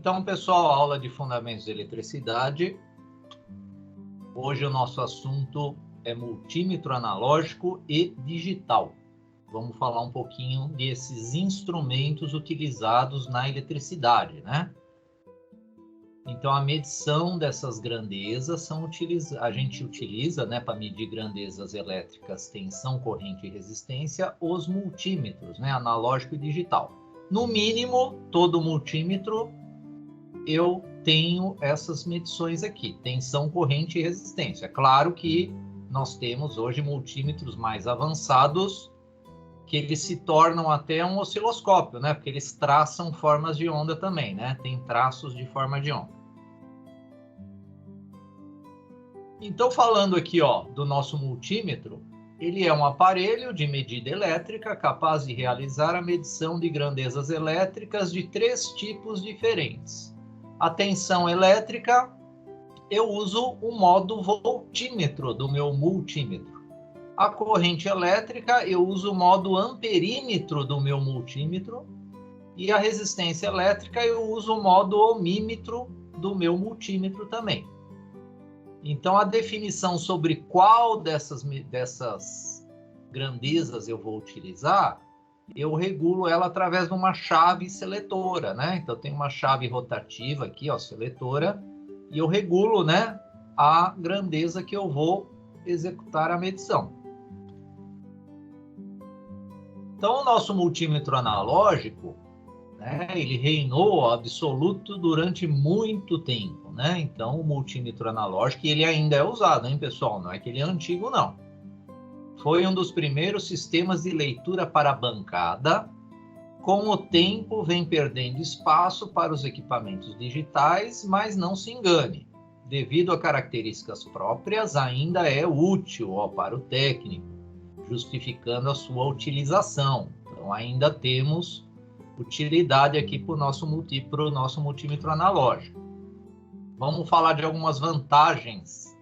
Então, pessoal, aula de Fundamentos de Eletricidade. Hoje o nosso assunto é multímetro analógico e digital. Vamos falar um pouquinho desses instrumentos utilizados na eletricidade, né? Então, a medição dessas grandezas a gente utiliza, né, para medir grandezas elétricas, tensão, corrente e resistência, os multímetros, né, analógico e digital. No mínimo, todo multímetro eu tenho essas medições aqui, tensão, corrente e resistência. Claro que nós temos hoje multímetros mais avançados, que eles se tornam até um osciloscópio, né? Porque eles traçam formas de onda também, né? Tem traços de forma de onda. Então, falando aqui, ó, do nosso multímetro, ele é um aparelho de medida elétrica capaz de realizar a medição de grandezas elétricas de 3 tipos diferentes. A tensão elétrica, eu uso o modo voltímetro do meu multímetro. A corrente elétrica, eu uso o modo amperímetro do meu multímetro. E a resistência elétrica, eu uso o modo ohmímetro do meu multímetro também. Então, a definição sobre qual dessas grandezas eu vou utilizar, eu regulo ela através de uma chave seletora, né? Então, tem uma chave rotativa aqui, ó, seletora, e eu regulo, né, a grandeza que eu vou executar a medição. Então, o nosso multímetro analógico, né, ele reinou absoluto durante muito tempo, né? Então, o multímetro analógico, ele ainda é usado, hein, pessoal? Não é que ele é antigo, não. Foi um dos primeiros sistemas de leitura para bancada. Com o tempo, vem perdendo espaço para os equipamentos digitais, mas não se engane. Devido a características próprias, ainda é útil, ó, para o técnico, justificando a sua utilização. Então, ainda temos utilidade aqui para o nosso multímetro analógico. Vamos falar de algumas vantagens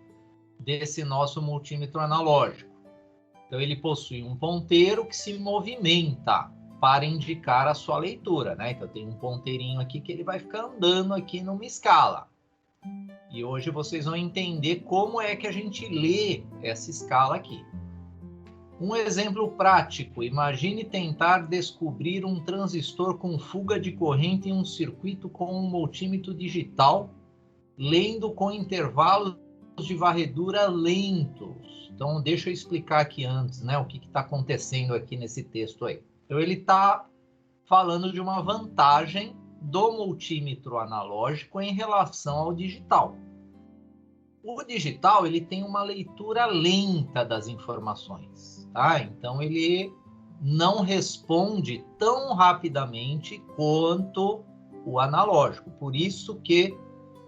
desse nosso multímetro analógico. Então, ele possui um ponteiro que se movimenta para indicar a sua leitura, né? Então, tem um ponteirinho aqui que ele vai ficar andando aqui numa escala. E hoje vocês vão entender como é que a gente lê essa escala aqui. Um exemplo prático, imagine tentar descobrir um transistor com fuga de corrente em um circuito com um multímetro digital, lendo com intervalos de varredura lentos. Então, deixa eu explicar aqui antes, né, o que está acontecendo aqui nesse texto aí. Então, ele está falando de uma vantagem do multímetro analógico em relação ao digital. O digital, ele tem uma leitura lenta das informações, tá? Então, ele não responde tão rapidamente quanto o analógico. Por isso que,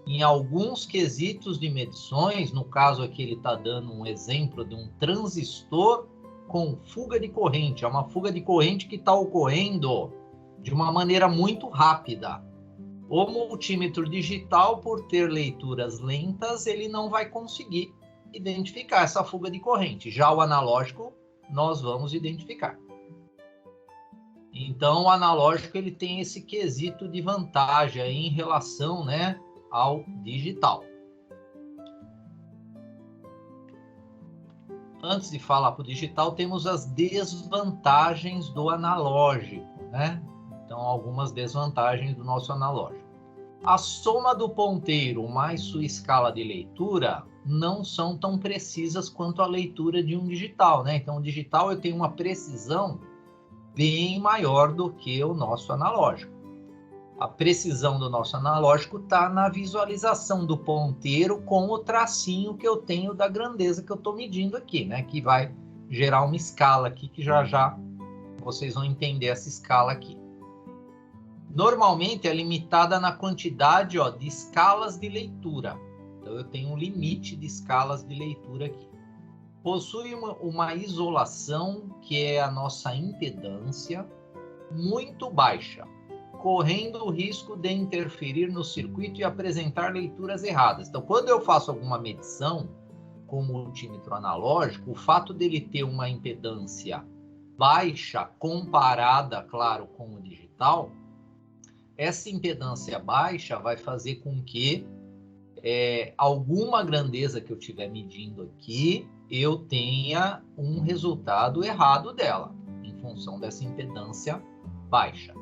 em alguns quesitos de medições, no caso aqui ele está dando um exemplo de um transistor com fuga de corrente. É uma fuga de corrente que está ocorrendo de uma maneira muito rápida. O multímetro digital, por ter leituras lentas, ele não vai conseguir identificar essa fuga de corrente. Já o analógico, nós vamos identificar. Então, o analógico ele tem esse quesito de vantagem aí em relação, né, ao digital. Antes de falar para o digital, temos as desvantagens do analógico, né? Então, algumas desvantagens do nosso analógico. A soma do ponteiro mais sua escala de leitura não são tão precisas quanto a leitura de um digital, né? Então, o digital eu tenho uma precisão bem maior do que o nosso analógico. A precisão do nosso analógico está na visualização do ponteiro com o tracinho que eu tenho da grandeza que eu estou medindo aqui, né? Que vai gerar uma escala aqui, que já já vocês vão entender essa escala aqui. Normalmente é limitada na quantidade, ó, de escalas de leitura. Então, eu tenho um limite de escalas de leitura aqui. Possui uma isolação, que é a nossa impedância, muito baixa, correndo o risco de interferir no circuito e apresentar leituras erradas. Então, quando eu faço alguma medição com multímetro analógico, o fato dele ter uma impedância baixa, comparada, claro, com o digital, essa impedância baixa vai fazer com que alguma grandeza que eu estiver medindo aqui, eu tenha um resultado errado dela, em função dessa impedância baixa.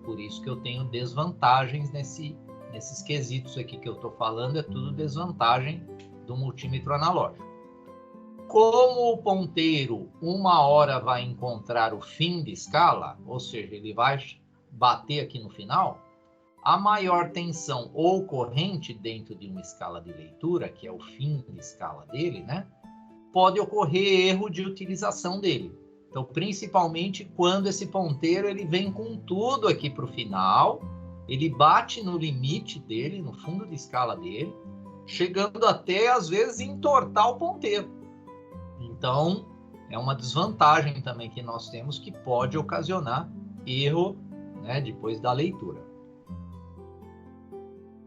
Por isso que eu tenho desvantagens nesses quesitos aqui que eu estou falando, é tudo desvantagem do multímetro analógico. Como o ponteiro, uma hora vai encontrar o fim de escala, ou seja, ele vai bater aqui no final, a maior tensão ou corrente dentro de uma escala de leitura, que é o fim de escala dele, né, pode ocorrer erro de utilização dele. Então, principalmente quando esse ponteiro ele vem com tudo aqui para o final, ele bate no limite dele, no fundo de escala dele, chegando até, às vezes, entortar o ponteiro. Então, é uma desvantagem também que nós temos, que pode ocasionar erro, né, depois da leitura.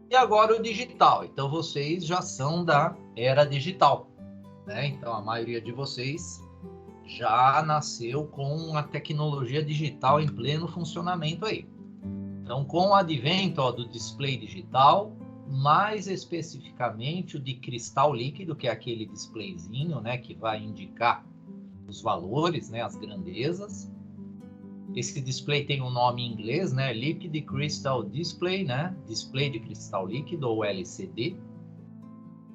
E agora o digital. Então, vocês já são da era digital, né? Então, a maioria de vocês já nasceu com a tecnologia digital em pleno funcionamento aí. Então, com o advento do display digital, mais especificamente o de cristal líquido, que é aquele displayzinho, né, que vai indicar os valores, né, as grandezas. Esse display tem um nome em inglês, né, Liquid Crystal Display, né, display de cristal líquido, ou LCD.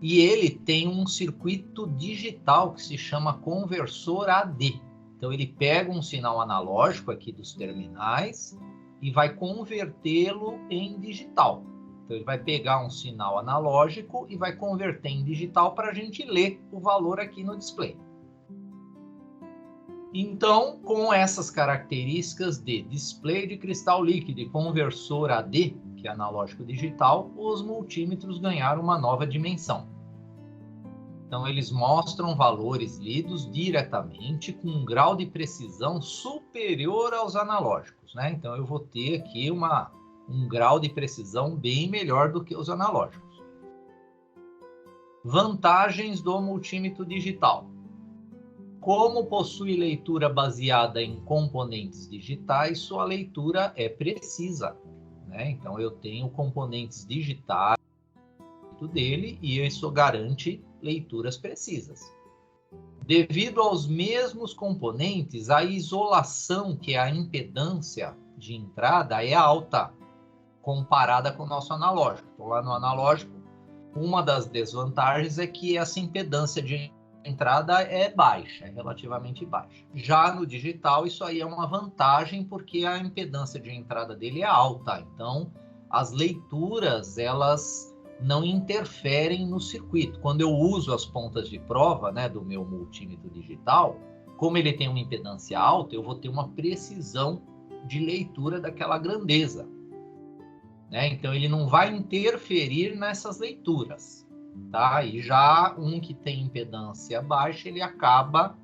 E ele tem um circuito digital que se chama conversor AD. Então, ele pega um sinal analógico aqui dos terminais e vai convertê-lo em digital. Então, ele vai pegar um sinal analógico e vai converter em digital para a gente ler o valor aqui no display. Então, com essas características de display de cristal líquido e conversor AD, que é analógico digital, os multímetros ganharam uma nova dimensão. Então, eles mostram valores lidos diretamente com um grau de precisão superior aos analógicos, né? Então, eu vou ter aqui um grau de precisão bem melhor do que os analógicos. Vantagens do multímetro digital. Como possui leitura baseada em componentes digitais, sua leitura é precisa, né? Então, eu tenho componentes digitais dele e isso garante leituras precisas. Devido aos mesmos componentes, a isolação, que é a impedância de entrada, é alta comparada com o nosso analógico. Então, lá no analógico, uma das desvantagens é que essa impedância de entrada é baixa, é relativamente baixa. Já no digital, isso aí é uma vantagem, porque a impedância de entrada dele é alta. Então, as leituras, elas não interferem no circuito. Quando eu uso as pontas de prova, né, do meu multímetro digital, como ele tem uma impedância alta, eu vou ter uma precisão de leitura daquela grandeza, né? Então, ele não vai interferir nessas leituras, tá? E já um que tem impedância baixa, ele acaba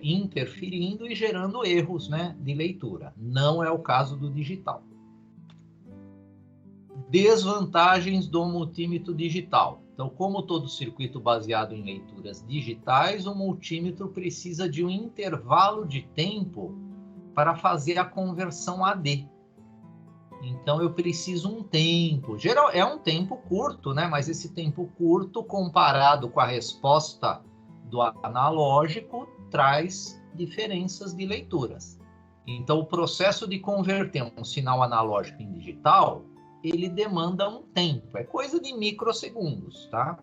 interferindo e gerando erros, né, de leitura. Não é o caso do digital. Desvantagens do multímetro digital. Então, como todo circuito baseado em leituras digitais, o multímetro precisa de um intervalo de tempo para fazer a conversão AD. Então, eu preciso um tempo. É um tempo curto, né? Mas esse tempo curto, comparado com a resposta do analógico, traz diferenças de leituras. Então, o processo de converter um sinal analógico em digital, ele demanda um tempo. É coisa de microsegundos, tá?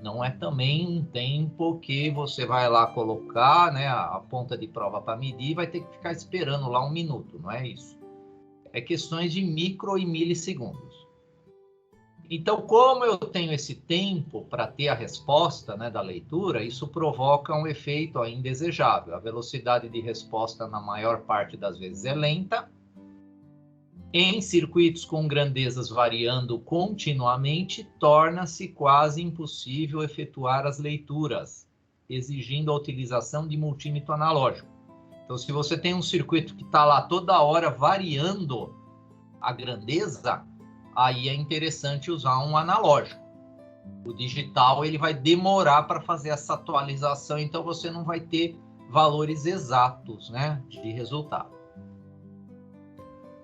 Não é também um tempo que você vai lá colocar, né, a ponta de prova para medir e vai ter que ficar esperando lá 1 minuto. Não é isso. É questões de micro e milissegundos. Então, como eu tenho esse tempo para ter a resposta, né, da leitura, isso provoca um efeito indesejável. A velocidade de resposta, na maior parte das vezes, é lenta. Em circuitos com grandezas variando continuamente, torna-se quase impossível efetuar as leituras, exigindo a utilização de multímetro analógico. Então, se você tem um circuito que está lá toda hora variando a grandeza, aí é interessante usar um analógico. O digital, ele vai demorar para fazer essa atualização, então você não vai ter valores exatos, né, de resultado.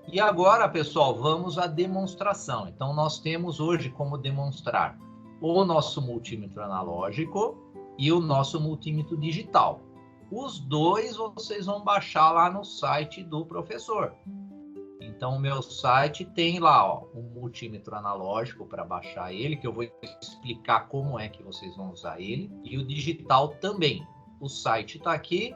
E agora, pessoal, vamos à demonstração. Então, nós temos hoje como demonstrar o nosso multímetro analógico e o nosso multímetro digital. Os dois vocês vão baixar lá no site do professor. Então, o meu site tem lá, ó, um multímetro analógico para baixar ele, que eu vou explicar como é que vocês vão usar ele, e o digital também. O site está aqui,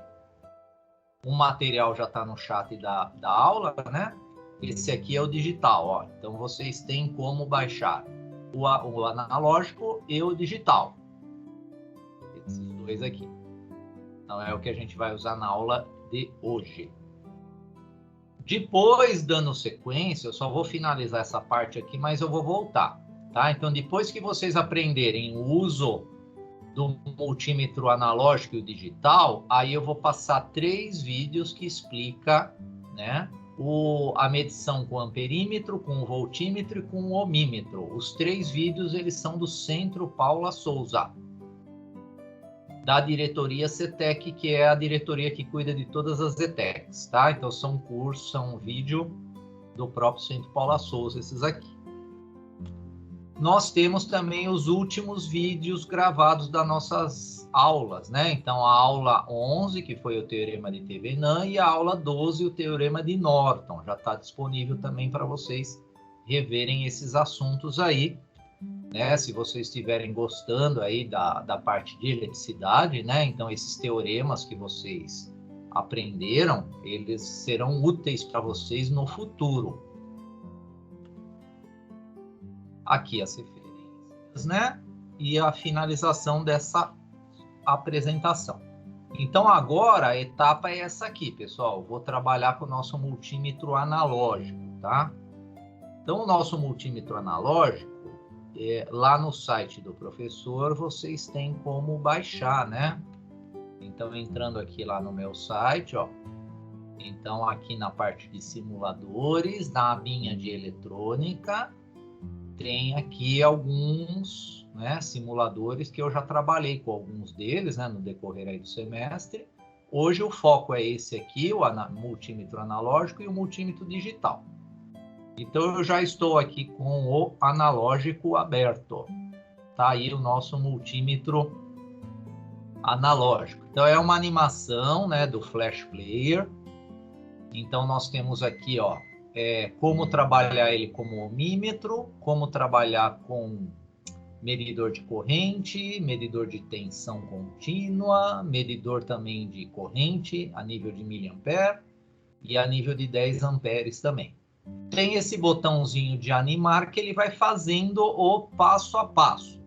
o material já está no chat da aula, né? Esse aqui é o digital, ó. Então, vocês têm como baixar o analógico e o digital. Esses dois aqui. Então, é o que a gente vai usar na aula de hoje. Depois, dando sequência, eu só vou finalizar essa parte aqui, mas eu vou voltar, tá? Então, depois que vocês aprenderem o uso do multímetro analógico e o digital, aí eu vou passar 3 vídeos que explica, né, a medição com amperímetro, com o voltímetro e com o ohmímetro. Os 3 vídeos, eles são do Centro Paula Souza, da diretoria CETEC, que é a diretoria que cuida de todas as ETECs, tá? Então, são cursos, são vídeo do próprio Centro Paula Souza, esses aqui. Nós temos também os últimos vídeos gravados das nossas aulas, né? Então, a aula 11, que foi o Teorema de Thevenin, e a aula 12, o Teorema de Norton. Já está disponível também para vocês reverem esses assuntos aí, né? Se vocês estiverem gostando aí da parte de eletricidade, né? Então, esses teoremas que vocês aprenderam, eles serão úteis para vocês no futuro. Aqui as referências, né? E a finalização dessa apresentação. Então, agora a etapa é essa aqui, pessoal. Eu vou trabalhar com o nosso multímetro analógico, tá? Então, o nosso multímetro analógico, lá no site do professor, vocês têm como baixar, né? Então, entrando aqui lá no meu site, ó. Então, aqui na parte de simuladores, na abinha de eletrônica, tem aqui alguns, né, simuladores que eu já trabalhei com alguns deles, né, no decorrer aí do semestre. Hoje o foco é esse aqui, o multímetro analógico e o multímetro digital. Então, eu já estou aqui com o analógico aberto. Tá aí o nosso multímetro analógico. Então, é uma animação, né, do Flash Player. Então, nós temos aqui, ó, como trabalhar ele como ohmímetro, como trabalhar com medidor de corrente, medidor de tensão contínua, medidor também de corrente a nível de miliampere e a nível de 10 amperes também. Tem esse botãozinho de animar que ele vai fazendo o passo a passo.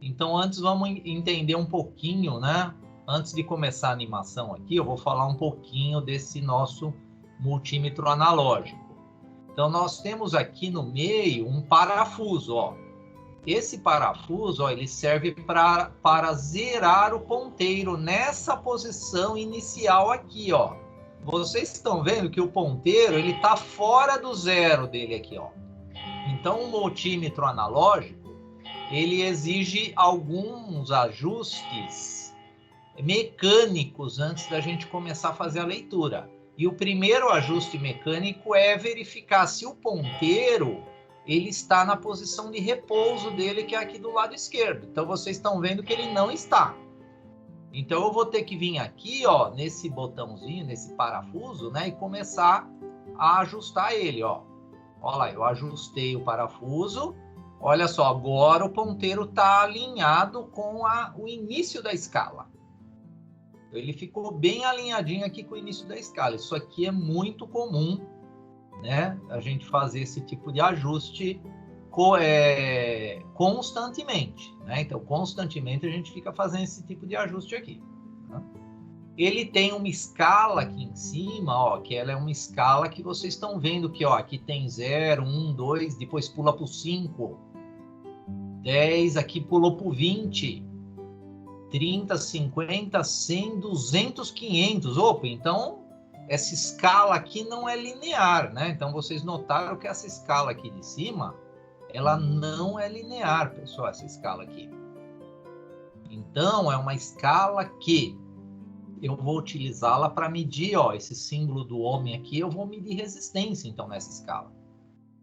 Então, antes vamos entender um pouquinho, né? Antes de começar a animação aqui, eu vou falar um pouquinho desse nosso multímetro analógico. Então, nós temos aqui no meio um parafuso, ó. Esse parafuso, ó, ele serve para zerar o ponteiro nessa posição inicial aqui, ó. Vocês estão vendo que o ponteiro, ele está fora do zero dele aqui, ó. Então, o multímetro analógico, ele exige alguns ajustes mecânicos antes da gente começar a fazer a leitura. E o primeiro ajuste mecânico é verificar se o ponteiro ele está na posição de repouso dele, que é aqui do lado esquerdo. Então, vocês estão vendo que ele não está. Então, eu vou ter que vir aqui, ó, nesse botãozinho, nesse parafuso, né, e começar a ajustar ele, ó. Olha lá, eu ajustei o parafuso. Olha só, agora o ponteiro está alinhado com o início da escala. Ele ficou bem alinhadinho aqui com o início da escala. Isso aqui é muito comum, né? A gente fazer esse tipo de ajuste constantemente, né? Então, constantemente a gente fica fazendo esse tipo de ajuste aqui. Né? Ele tem uma escala aqui em cima, ó, que ela é uma escala que vocês estão vendo que, ó, aqui tem 0, 1, 2, depois pula para o 5, 10, aqui pulou para o 20, 30, 50, 100, 200, 500. Opa, então essa escala aqui não é linear, né? Então vocês notaram que essa escala aqui de cima, ela não é linear, pessoal, essa escala aqui. Então é uma escala que eu vou utilizá-la para medir, ó, esse símbolo do homem aqui, eu vou medir resistência, então, nessa escala.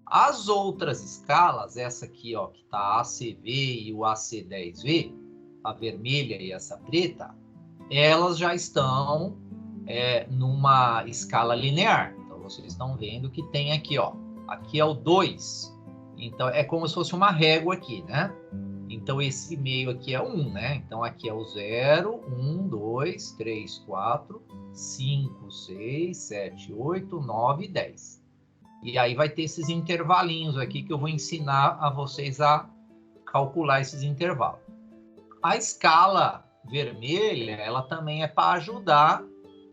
As outras escalas, essa aqui, ó, que está ACV e o AC10V, a vermelha e essa preta, elas já estão numa escala linear. Então, vocês estão vendo que tem aqui, ó, aqui é o 2. Então, é como se fosse uma régua aqui, né? Então, esse meio aqui é 1, né? Então, aqui é o 0, 1, 2, 3, 4, 5, 6, 7, 8, 9 e 10. E aí vai ter esses intervalinhos aqui que eu vou ensinar a vocês a calcular esses intervalos. A escala vermelha, ela também é para ajudar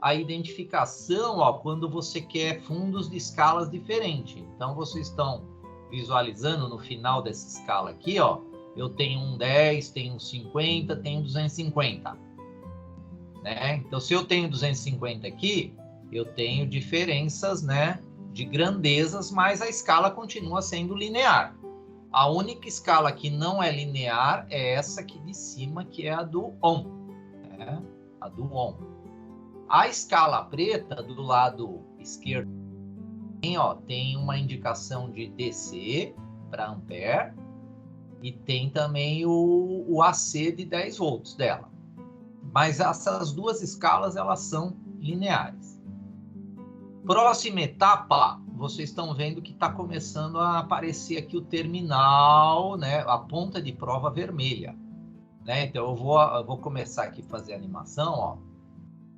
a identificação, ó, quando você quer fundos de escalas diferentes. Então, vocês estão visualizando no final dessa escala aqui, ó, eu tenho um 10, tenho um 50, tenho 250. Né? Então, se eu tenho 250 aqui, eu tenho diferenças, né, de grandezas, mas a escala continua sendo linear. A única escala que não é linear é essa aqui de cima, que é a do Ohm. Né? A do Ohm. A escala preta, do lado esquerdo, tem uma indicação de DC para ampere e tem também o AC de 10 volts dela. Mas essas duas escalas, elas são lineares. Próxima etapa, vocês estão vendo que está começando a aparecer aqui o terminal, né, a ponta de prova vermelha. Né? Então, eu vou começar aqui a fazer a animação, ó,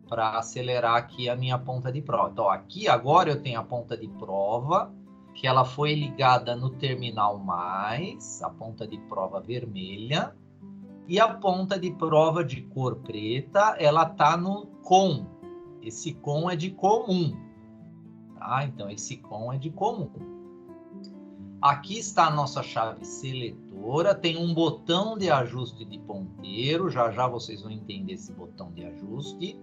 para acelerar aqui a minha ponta de prova. Então, aqui agora eu tenho a ponta de prova, que ela foi ligada no terminal mais, a ponta de prova vermelha, e a ponta de prova de cor preta, ela está no COM. Esse COM é de comum. Tá? Então, esse COM é de comum. Aqui está a nossa chave seletora, tem um botão de ajuste de ponteiro, já já vocês vão entender esse botão de ajuste.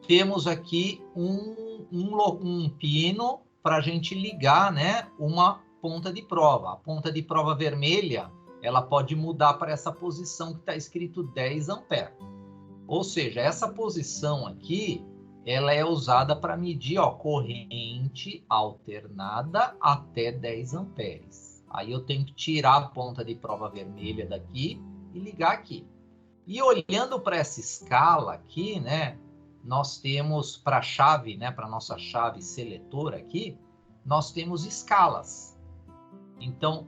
Temos aqui um pino para a gente ligar, né, uma ponta de prova. A ponta de prova vermelha, ela pode mudar para essa posição que está escrito 10 amperes. Ou seja, essa posição aqui, ela é usada para medir, ó, corrente alternada até 10 amperes. Aí eu tenho que tirar a ponta de prova vermelha daqui e ligar aqui. E olhando para essa escala aqui, né, nós temos para a chave, né, para a nossa chave seletora aqui, nós temos escalas. Então,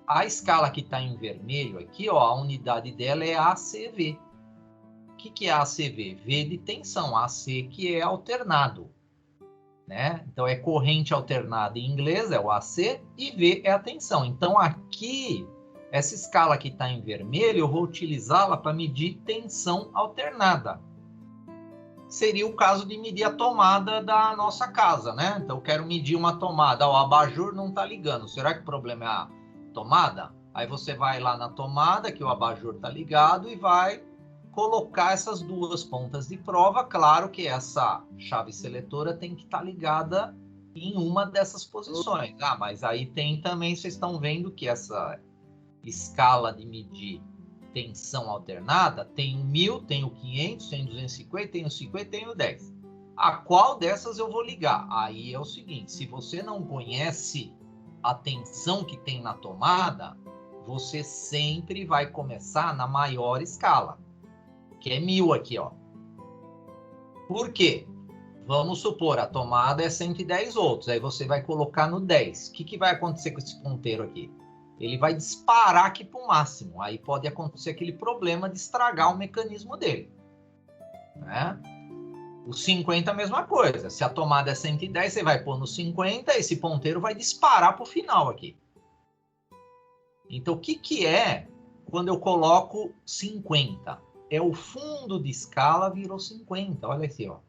a escala que está em vermelho aqui, ó, a unidade dela é ACV. O que é ACV? V de tensão, AC que é alternado. Né? Então, é corrente alternada em inglês, é o AC, e V é a tensão. Então, aqui, essa escala que está em vermelho, eu vou utilizá-la para medir tensão alternada. Seria o caso de medir a tomada da nossa casa, né? Então, eu quero medir uma tomada. O abajur não está ligando. Será que o problema é a tomada? Aí você vai lá na tomada, que o abajur está ligado, e vai colocar essas duas pontas de prova. Claro que essa chave seletora tem que estar ligada em uma dessas posições. Ah, mas aí tem também, vocês estão vendo que essa escala de medir tensão alternada tem o 1000, tem o 500, tem o 250, tem o 50, tem o 10. A qual dessas eu vou ligar? Aí é o seguinte, se você não conhece a tensão que tem na tomada, você sempre vai começar na maior escala, que é 1000 aqui, ó. Por quê? Vamos supor, a tomada é 110 volts, aí você vai colocar no 10. O que vai acontecer com esse ponteiro aqui? Ele vai disparar aqui para o máximo. Aí pode acontecer aquele problema de estragar o mecanismo dele. Né? O 50 é a mesma coisa. Se a tomada é 110, você vai pôr no 50, esse ponteiro vai disparar para o final aqui. Então, o que é quando eu coloco 50? É o fundo de escala virou 50. Olha aqui, ó. O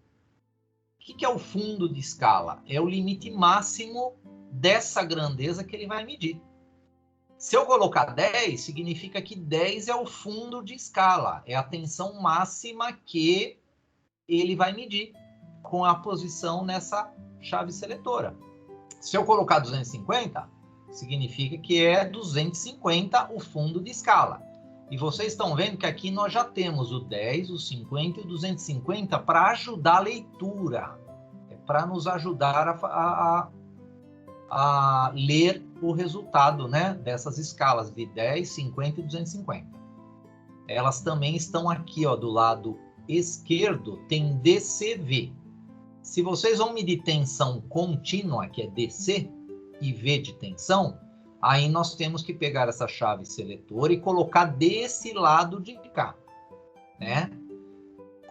que é o fundo de escala? É o limite máximo dessa grandeza que ele vai medir. Se eu colocar 10, significa que 10 é o fundo de escala, é a tensão máxima que ele vai medir com a posição nessa chave seletora. Se eu colocar 250, significa que é 250 o fundo de escala. E vocês estão vendo que aqui nós já temos o 10, o 50 e o 250 para ajudar a leitura. Para nos ajudar a ler o resultado, né, dessas escalas de 10, 50 e 250. Elas também estão aqui, ó, do lado esquerdo, tem DCV. Se vocês vão medir tensão contínua, que é DC, e V de tensão, aí nós temos que pegar essa chave seletora e colocar desse lado de cá, né?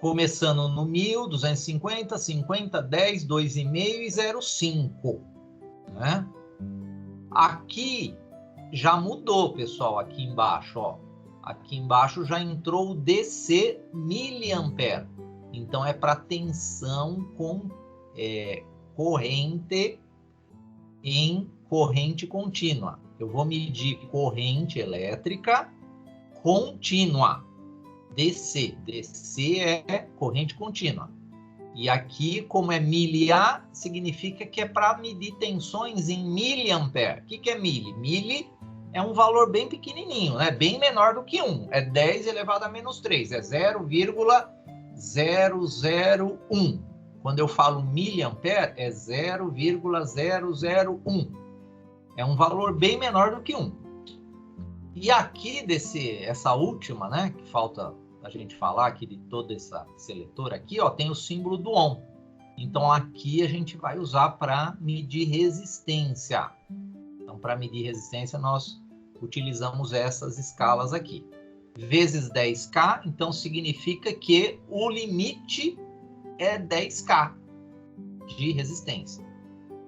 Começando no 1000, 250, 50, 10, 2,5 e 0,5, né? Aqui já mudou, pessoal, aqui embaixo, ó. Aqui embaixo já entrou o DC miliampere. Então, é para tensão com corrente em corrente contínua. Eu vou medir corrente elétrica contínua. DC. DC é corrente contínua. E aqui, como é miliar, significa que é para medir tensões em miliampere. O que é mili? Mili é um valor bem pequenininho, né? Bem menor do que 1. É 10 elevado a menos 3. É 0,001. Quando eu falo miliampere, é 0,001. É um valor bem menor do que 1. E aqui essa última, né, que falta a gente falar aqui de toda essa seletora aqui, ó, tem o símbolo do Ohm. Então aqui a gente vai usar para medir resistência. Então, para medir resistência, nós utilizamos essas escalas aqui. Vezes 10K, então significa que o limite é 10K de resistência.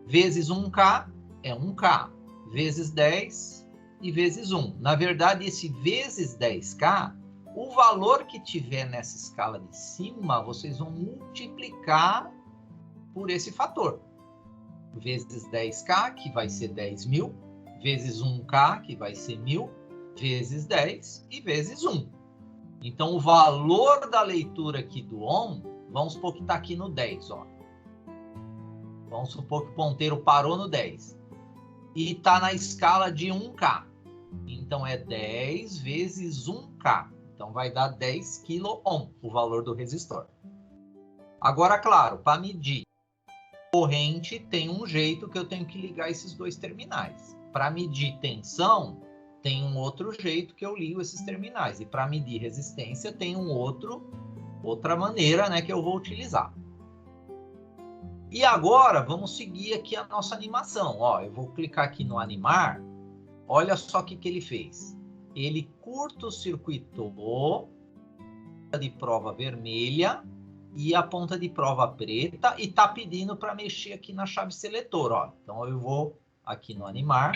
Vezes 1K é 1K. Vezes 10 e vezes 1. Na verdade, esse vezes 10K, o valor que tiver nessa escala de cima, vocês vão multiplicar por esse fator. Vezes 10K, que vai ser 10.000, vezes 1K, que vai ser 1.000, vezes 10 e vezes 1. Então, o valor da leitura aqui do Ohm, vamos supor que está aqui no 10, ó. Vamos supor que o ponteiro parou no 10. E está na escala de 1K. Então, é 10 vezes 1K. Então, vai dar 10 kΩ, o valor do resistor. Agora, claro, para medir corrente, tem um jeito que eu tenho que ligar esses dois terminais. Para medir tensão, tem um outro jeito que eu ligo esses terminais. E para medir resistência, tem outra maneira, né, que eu vou utilizar. E agora, vamos seguir aqui a nossa animação. Ó, eu vou clicar aqui no animar. Olha só o que ele fez. Ele curto-circuitou a de prova vermelha e a ponta de prova preta e está pedindo para mexer aqui na chave seletora. Ó. Então, eu vou aqui no animar.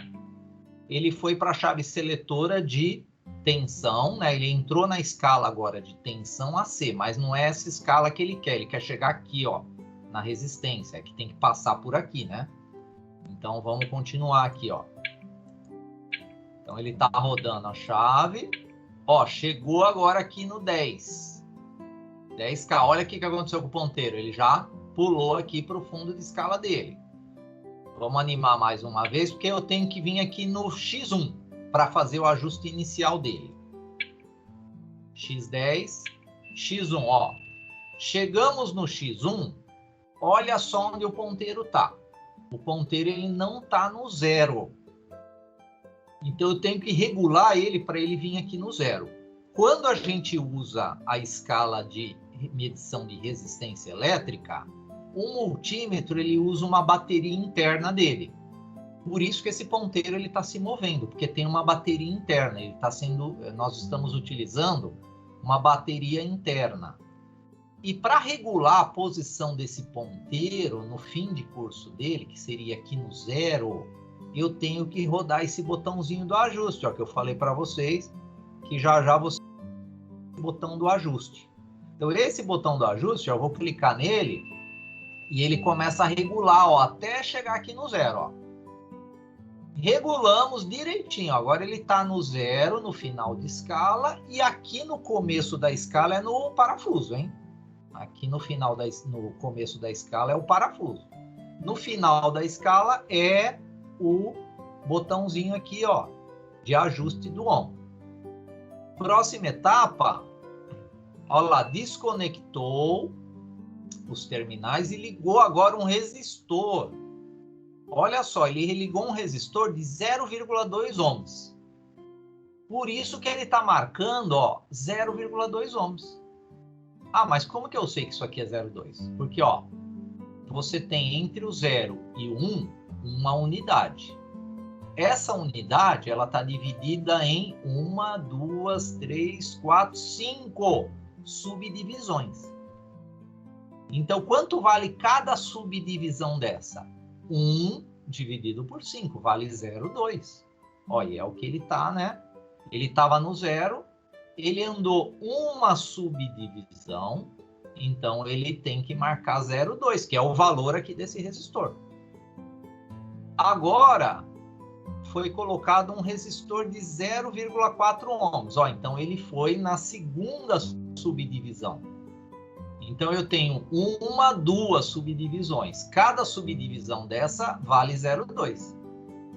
Ele foi para a chave seletora de tensão, né? Ele entrou na escala agora de tensão AC, mas não é essa escala que ele quer. Ele quer chegar aqui, ó, na resistência, que tem que passar por aqui, né? Então, vamos continuar aqui, ó. Então, ele está rodando a chave. Ó, chegou agora aqui no 10. 10K. Olha o que aconteceu com o ponteiro. Ele já pulou aqui para o fundo de escala dele. Vamos animar mais uma vez, porque eu tenho que vir aqui no X1 para fazer o ajuste inicial dele. X10, X1, ó. Chegamos no X1, olha só onde o ponteiro está. O ponteiro ele não está no 0. Então, eu tenho que regular ele para ele vir aqui no 0. Quando a gente usa a escala de medição de resistência elétrica, o multímetro ele usa uma bateria interna dele. Por isso que esse ponteiro ele está se movendo, porque tem uma bateria interna. Ele está sendo, nós estamos utilizando uma bateria interna. E para regular a posição desse ponteiro no fim de curso dele, que seria aqui no 0, eu tenho que rodar esse botãozinho do ajuste, ó, que eu falei para vocês, que já você o botão do ajuste. Então, esse botão do ajuste, ó, eu vou clicar nele e ele começa a regular, ó, até chegar aqui no 0, ó. Regulamos direitinho, ó. Agora ele está no 0, no final de escala, e aqui no começo da escala é no parafuso, hein? Aqui no começo da escala é o parafuso. No final da escala é o botãozinho aqui, ó, de ajuste do Ohm. Próxima etapa, olha lá, desconectou os terminais e ligou agora um resistor. Olha só, ele ligou um resistor de 0,2 ohms. Por isso que ele está marcando, ó, 0,2 ohms. Ah, mas como que eu sei que isso aqui é 0,2? Porque, ó, você tem entre o 0 e o 1 uma unidade. Essa unidade, ela está dividida em 1, 2, 3, 4, 5 subdivisões. Então, quanto vale cada subdivisão dessa? 1 dividido por 5, vale 0,2. Olha, é o que ele está, né? Ele estava no 0, ele andou uma subdivisão, então ele tem que marcar 0,2, que é o valor aqui desse resistor. Agora, foi colocado um resistor de 0,4 ohms. Ó, então, ele foi na segunda subdivisão. Então, eu tenho 1, 2 subdivisões. Cada subdivisão dessa vale 0,2.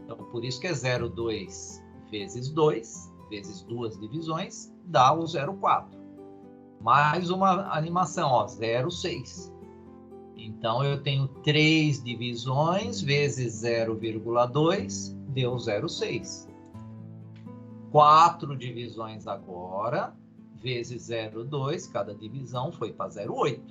Então, por isso que é 0,2 vezes 2, vezes 2 divisões, dá o 0,4. Mais uma animação, ó, 0,6. Então, eu tenho 3 divisões vezes 0,2, deu 0,6. 4 divisões agora, vezes 0,2, cada divisão foi para 0,8.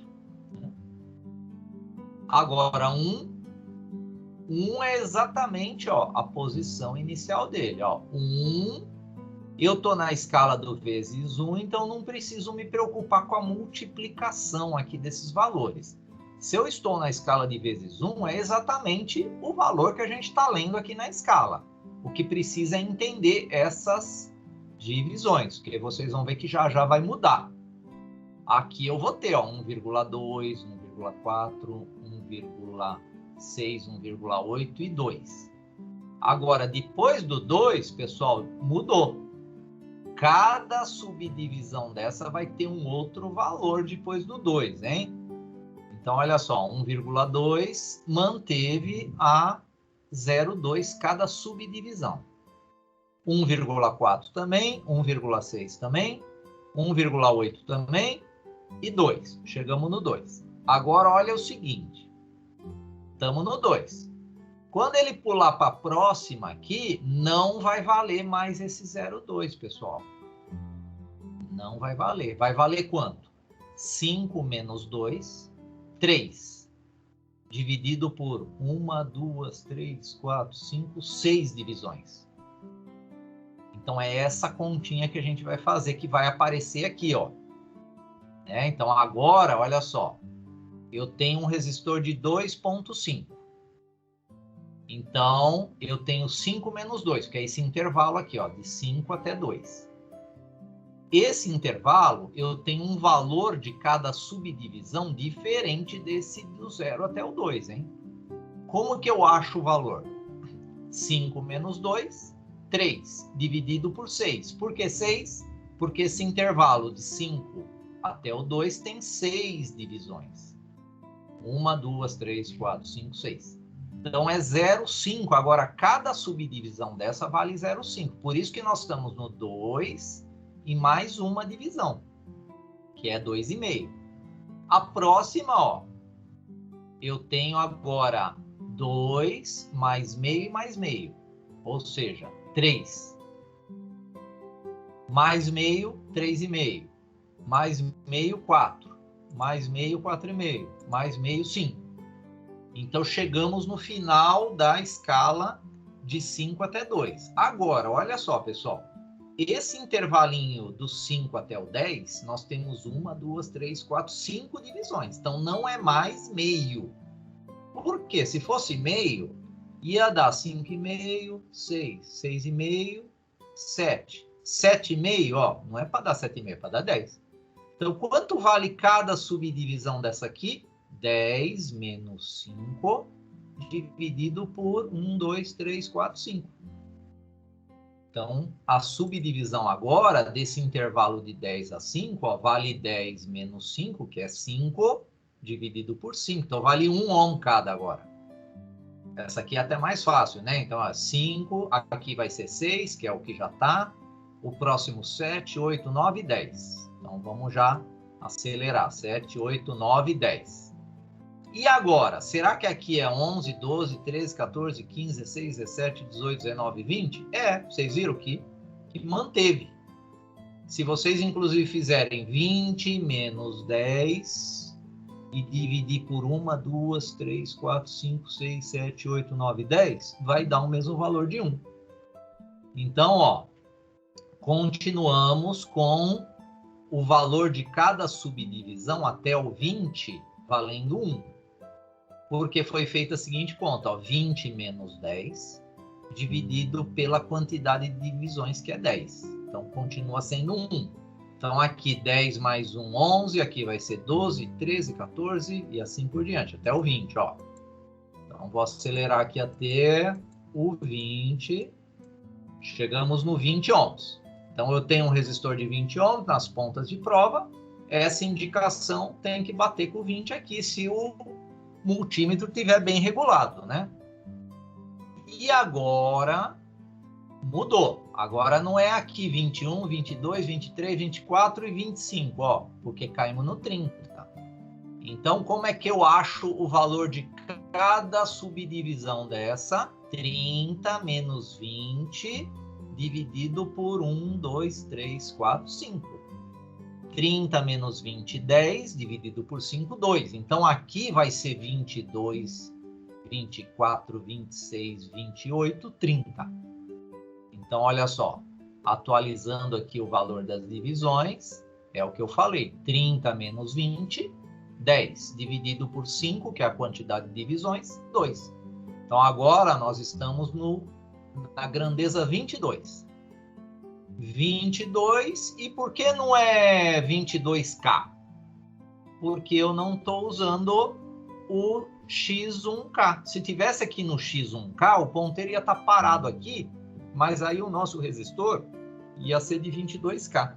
Agora, 1 é exatamente, ó, a posição inicial dele. Ó. 1, eu estou na escala do vezes 1, então não preciso me preocupar com a multiplicação aqui desses valores. Se eu estou na escala de vezes 1, é exatamente o valor que a gente está lendo aqui na escala. O que precisa é entender essas divisões, porque vocês vão ver que já vai mudar. Aqui eu vou ter 1,2, 1,4, 1,6, 1,8 e 2. Agora, depois do 2, pessoal, mudou. Cada subdivisão dessa vai ter um outro valor depois do 2, hein? Então, olha só, 1,2 manteve a 0,2 cada subdivisão. 1,4 também, 1,6 também, 1,8 também e 2. Chegamos no 2. Agora, olha o seguinte. Estamos no 2. Quando ele pular para a próxima aqui, não vai valer mais esse 0,2, pessoal. Não vai valer. Vai valer quanto? 5 menos 2, 3. Dividido por 1, 2, 3, 4, 5, 6 divisões. Então, é essa continha que a gente vai fazer, que vai aparecer aqui, ó. Então, agora, olha só. Eu tenho um resistor de 2,5. Então, eu tenho 5 menos 2, que é esse intervalo aqui, ó, de 5 até 2. Esse intervalo, eu tenho um valor de cada subdivisão diferente desse do 0 até o 2, hein? Como que eu acho o valor? 5 menos 2, 3, dividido por 6. Por que 6? Porque esse intervalo de 5 até o 2 tem 6 divisões. 1, 2, 3, 4, 5, 6. Então, é 0,5. Agora, cada subdivisão dessa vale 0,5. Por isso que nós estamos no 2 e mais uma divisão, que é 2,5. A próxima, ó, eu tenho agora 2 mais meio e mais meio. Ou seja, 3. Mais meio, 3,5. Mais meio, 4. Mais meio, 4,5. Mais meio, 5. Então, chegamos no final da escala de 5 até 2. Agora, olha só, pessoal. Esse intervalinho do 5 até o 10, nós temos 1, 2, 3, 4, 5 divisões. Então, não é mais meio. Por quê? Se fosse meio, ia dar 5,5, 6, 6,5, 7. 7,5, ó, não é para dar 7,5, é para dar 10. Então, quanto vale cada subdivisão dessa aqui? 10 menos 5, dividido por 1, 2, 3, 4, 5. Então, a subdivisão agora, desse intervalo de 10 a 5, ó, vale 10 menos 5, que é 5, dividido por 5. Então, vale 1 ohm cada agora. Essa aqui é até mais fácil, né? Então, ó, 5, aqui vai ser 6, que é o que já está. o próximo 7, 8, 9 e 10. Então, vamos já acelerar. 7, 8, 9 e 10. E agora, será que aqui é 11, 12, 13, 14, 15, 16, 17, 18, 19 e 20? Vocês viram que manteve. Se vocês, inclusive, fizerem 20 menos 10 e dividir por 1, 2, 3, 4, 5, 6, 7, 8, 9, 10, vai dar o mesmo valor de 1. Então, ó, continuamos com o valor de cada subdivisão até o 20 valendo 1. Porque foi feita a seguinte conta, ó, 20 menos 10 dividido pela quantidade de divisões, que é 10. Então, continua sendo 1. Então, aqui 10 mais 1, 11. Aqui vai ser 12, 13, 14 e assim por diante, até o 20, ó. Então, vou acelerar aqui até o 20. Chegamos no 20 ohms. Então, eu tenho um resistor de 20 ohms nas pontas de prova. Essa indicação tem que bater com 20 aqui, se o multímetro estiver bem regulado, né? E agora mudou. Agora não é aqui 21, 22, 23, 24 e 25, ó, porque caímos no 30. Então, como é que eu acho o valor de cada subdivisão dessa? 30 menos 20 dividido por 1, 2, 3, 4, 5. 30 menos 20, 10, dividido por 5, 2. Então, aqui vai ser 22, 24, 26, 28, 30. Então, olha só, atualizando aqui o valor das divisões, é o que eu falei, 30 menos 20, 10, dividido por 5, que é a quantidade de divisões, 2. Então, agora nós estamos na grandeza 22. 22, e por que não é 22K? Porque eu não estou usando o X1K. Se tivesse aqui no X1K, o ponteiro ia estar parado aqui, mas aí o nosso resistor ia ser de 22K.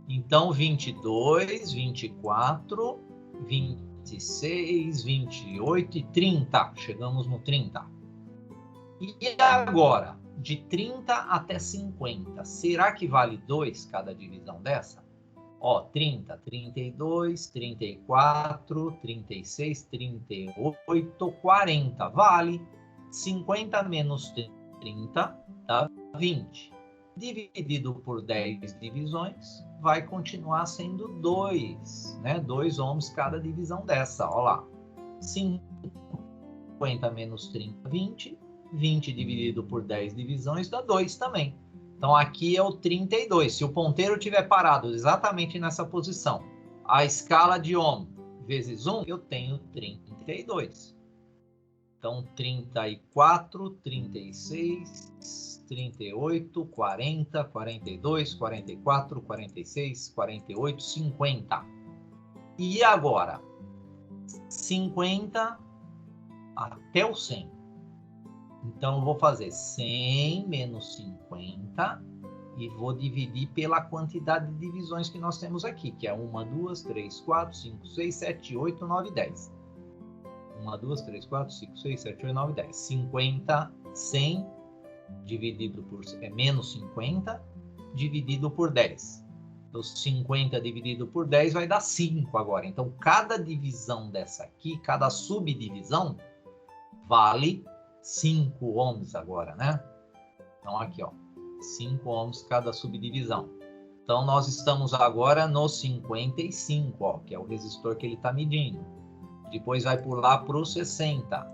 Então, 22, 24, 26, 28 e 30. Chegamos no 30. E agora, de 30 até 50, será que vale 2 cada divisão dessa? Ó, 30, 32, 34, 36, 38, 40. Vale. 50 menos 30 dá 20. Dividido por 10 divisões, vai continuar sendo 2, né? 2 ohms cada divisão dessa, ó lá. 50 menos 30, 20. 20 dividido por 10 divisões dá 2 também. Então, aqui é o 32. Se o ponteiro estiver parado exatamente nessa posição, a escala de ohm vezes 1, eu tenho 32. Então, 34, 36, 38, 40, 42, 44, 46, 48, 50. E agora? 50 até o 100. Então, eu vou fazer 100 menos 50 e vou dividir pela quantidade de divisões que nós temos aqui, que é 1, 2, 3, 4, 5, 6, 7, 8, 9, 10. 1, 2, 3, 4, 5, 6, 7, 8, 9, 10. 50, 100 dividido por... menos 50 dividido por 10. Então, 50 dividido por 10 vai dar 5 agora. Então, cada divisão dessa aqui, cada subdivisão, vale 5 ohms agora, né? Então, aqui, ó, 5 ohms cada subdivisão. Então, nós estamos agora no 55, ó, que é o resistor que ele está medindo. Depois vai pular para o 60,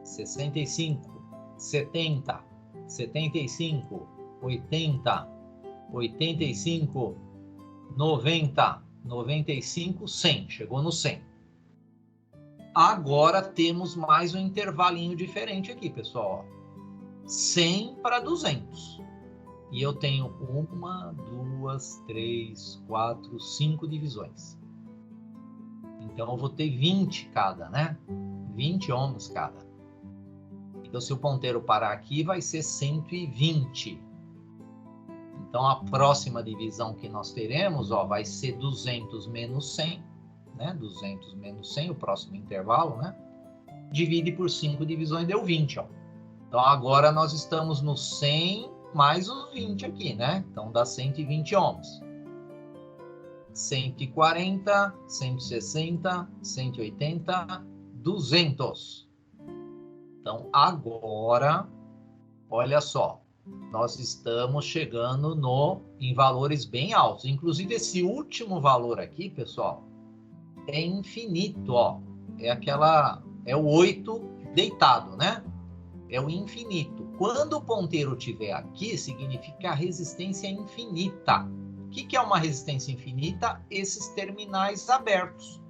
65, 70, 75, 80, 85, 90, 95, 100. Chegou no 100. Agora temos mais um intervalinho diferente aqui, pessoal. 100 para 200. E eu tenho 1, 2, 3, 4, 5 divisões. Então, eu vou ter 20 cada, né? 20 ohms cada. Então, se o ponteiro parar aqui, vai ser 120. Então, a próxima divisão que nós teremos, ó, vai ser 200 menos 100. Né? 200 menos 100, o próximo intervalo, né? Divide por 5 divisões, deu 20, ó. Então, agora nós estamos no 100 mais os 20 aqui, né? Então dá 120 ohms. 140, 160, 180, 200. Então agora, olha só, nós estamos chegando em valores bem altos. Inclusive esse último valor aqui, pessoal, é infinito, ó. É o 8 deitado, né? É o infinito. Quando o ponteiro estiver aqui, significa a resistência infinita. O que é uma resistência infinita? Esses terminais abertos.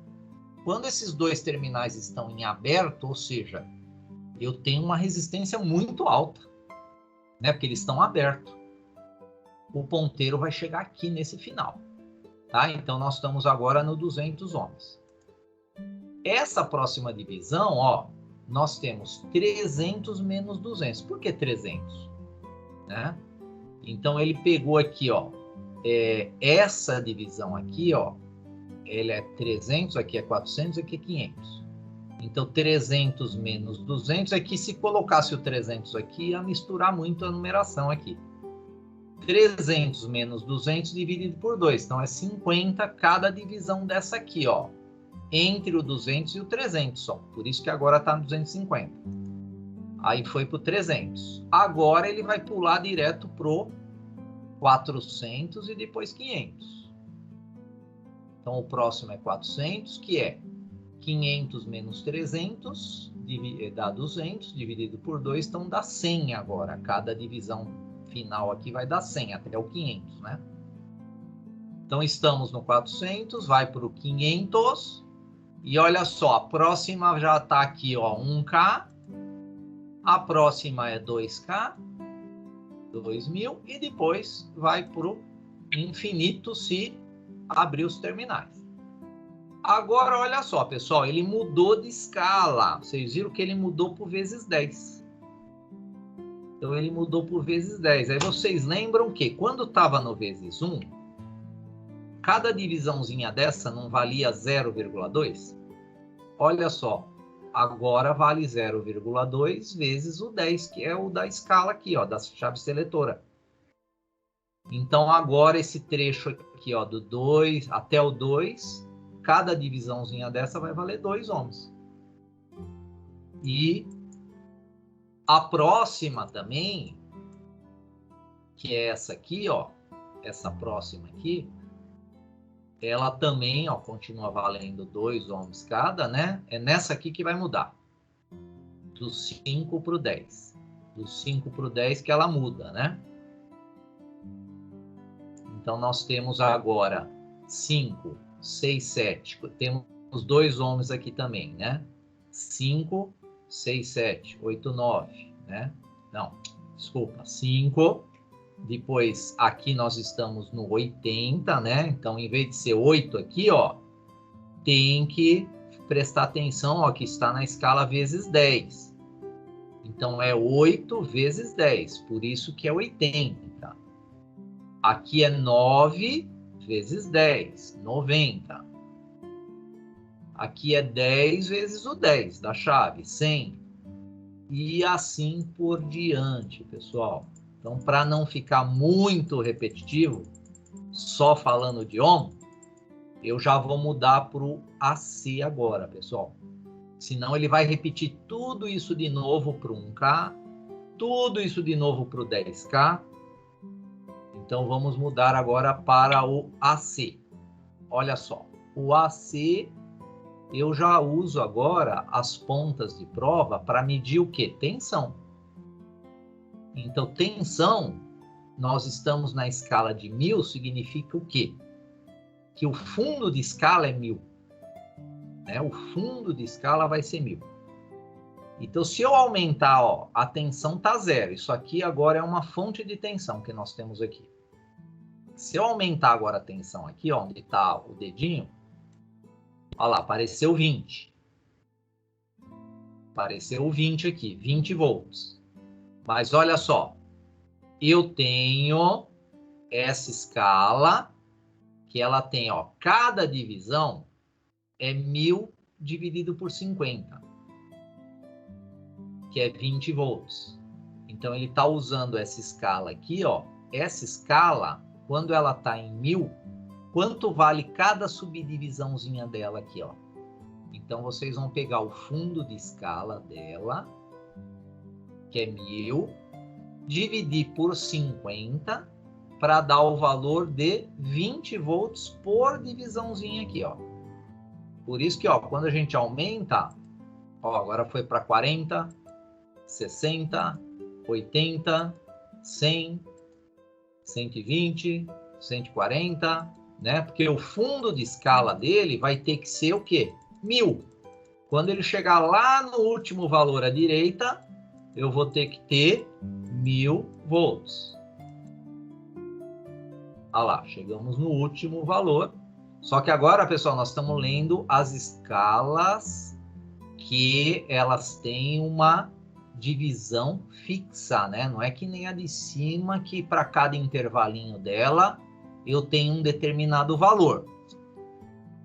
Quando esses dois terminais estão em aberto, ou seja, eu tenho uma resistência muito alta, né? Porque eles estão abertos. O ponteiro vai chegar aqui nesse final, tá? Então nós estamos agora no 200 ohms. Essa próxima divisão, ó, nós temos 300 menos 200. Por que 300? Né? Então ele pegou aqui, ó, essa divisão aqui, ó, ele é 300, aqui é 400, aqui é 500. Então 300 menos 200, aqui se colocasse o 300 aqui, ia misturar muito a numeração aqui. 300 menos 200 dividido por 2, então é 50 cada divisão dessa aqui, ó. Entre o 200 e o 300 só. Por isso que agora está no 250. Aí foi para o 300. Agora ele vai pular direto pro 400 e depois 500. Então o próximo é 400, que é 500 menos 300, dá 200, dividido por 2, então dá 100 agora. Cada divisão final aqui vai dar 100, até o 500, né? Então estamos no 400, vai para o 500... E olha só, a próxima já está aqui, ó, 1K. A próxima é 2K, 2000. E depois vai para o infinito se abrir os terminais. Agora, olha só, pessoal, ele mudou de escala. Vocês viram que ele mudou por vezes 10. Então, ele mudou por vezes 10. Aí vocês lembram que quando estava no vezes 1, cada divisãozinha dessa não valia 0,2? Olha só, agora vale 0,2 vezes o 10, que é o da escala aqui, ó, da chave seletora. Então, agora esse trecho aqui, ó, do 2 até o 2, cada divisãozinha dessa vai valer 2 ohms. E a próxima também, que é essa aqui, ó, essa próxima aqui, ela também, ó, continua valendo 2 ohms cada, né? É nessa aqui que vai mudar. Do 5 para o 10. Do 5 para o 10 que ela muda, né? Então, nós temos agora 5, 6, 7. Temos 2 ohms aqui também, né? 5, 6, 7, 8, 9, né? Não, desculpa. 5... Depois, aqui nós estamos no 80, né? Então, em vez de ser 8 aqui, ó, tem que prestar atenção, ó, que está na escala vezes 10. Então, é 8 vezes 10, por isso que é 80. Aqui é 9 vezes 10, 90. Aqui é 10 vezes o 10 da chave, 100. E assim por diante, pessoal. Então, para não ficar muito repetitivo, só falando de ohm, eu já vou mudar para o AC agora, pessoal. Senão ele vai repetir tudo isso de novo para o 1K, tudo isso de novo para o 10K. Então, vamos mudar agora para o AC. Olha só, o AC, eu já uso agora as pontas de prova para medir o quê? Tensão. Então, tensão, nós estamos na escala de 1000, significa o quê? Que o fundo de escala é 1000. Né? O fundo de escala vai ser 1000. Então, se eu aumentar, ó, a tensão está 0. Isso aqui agora é uma fonte de tensão que nós temos aqui. Se eu aumentar agora a tensão aqui, ó, onde está o dedinho, olha lá, apareceu 20. Apareceu 20 aqui, 20 volts. Mas olha só, eu tenho essa escala que ela tem, ó, cada divisão é 1000 dividido por 50, que é 20 volts. Então, ele está usando essa escala aqui, ó. Essa escala, quando ela está em 1000, quanto vale cada subdivisãozinha dela aqui, ó? Então, vocês vão pegar o fundo de escala dela, que é 1000, dividir por 50, para dar o valor de 20 volts por divisãozinha aqui, ó. Por isso que, ó, quando a gente aumenta, ó, agora foi para 40, 60, 80, 100, 120, 140, né? Porque o fundo de escala dele vai ter que ser o quê? 1000. Quando ele chegar lá no último valor à direita, eu vou ter que ter 1000 volts. Olha lá, chegamos no último valor. Só que agora, pessoal, nós estamos lendo as escalas que elas têm uma divisão fixa, né? Não é que nem a de cima, que para cada intervalinho dela eu tenho um determinado valor.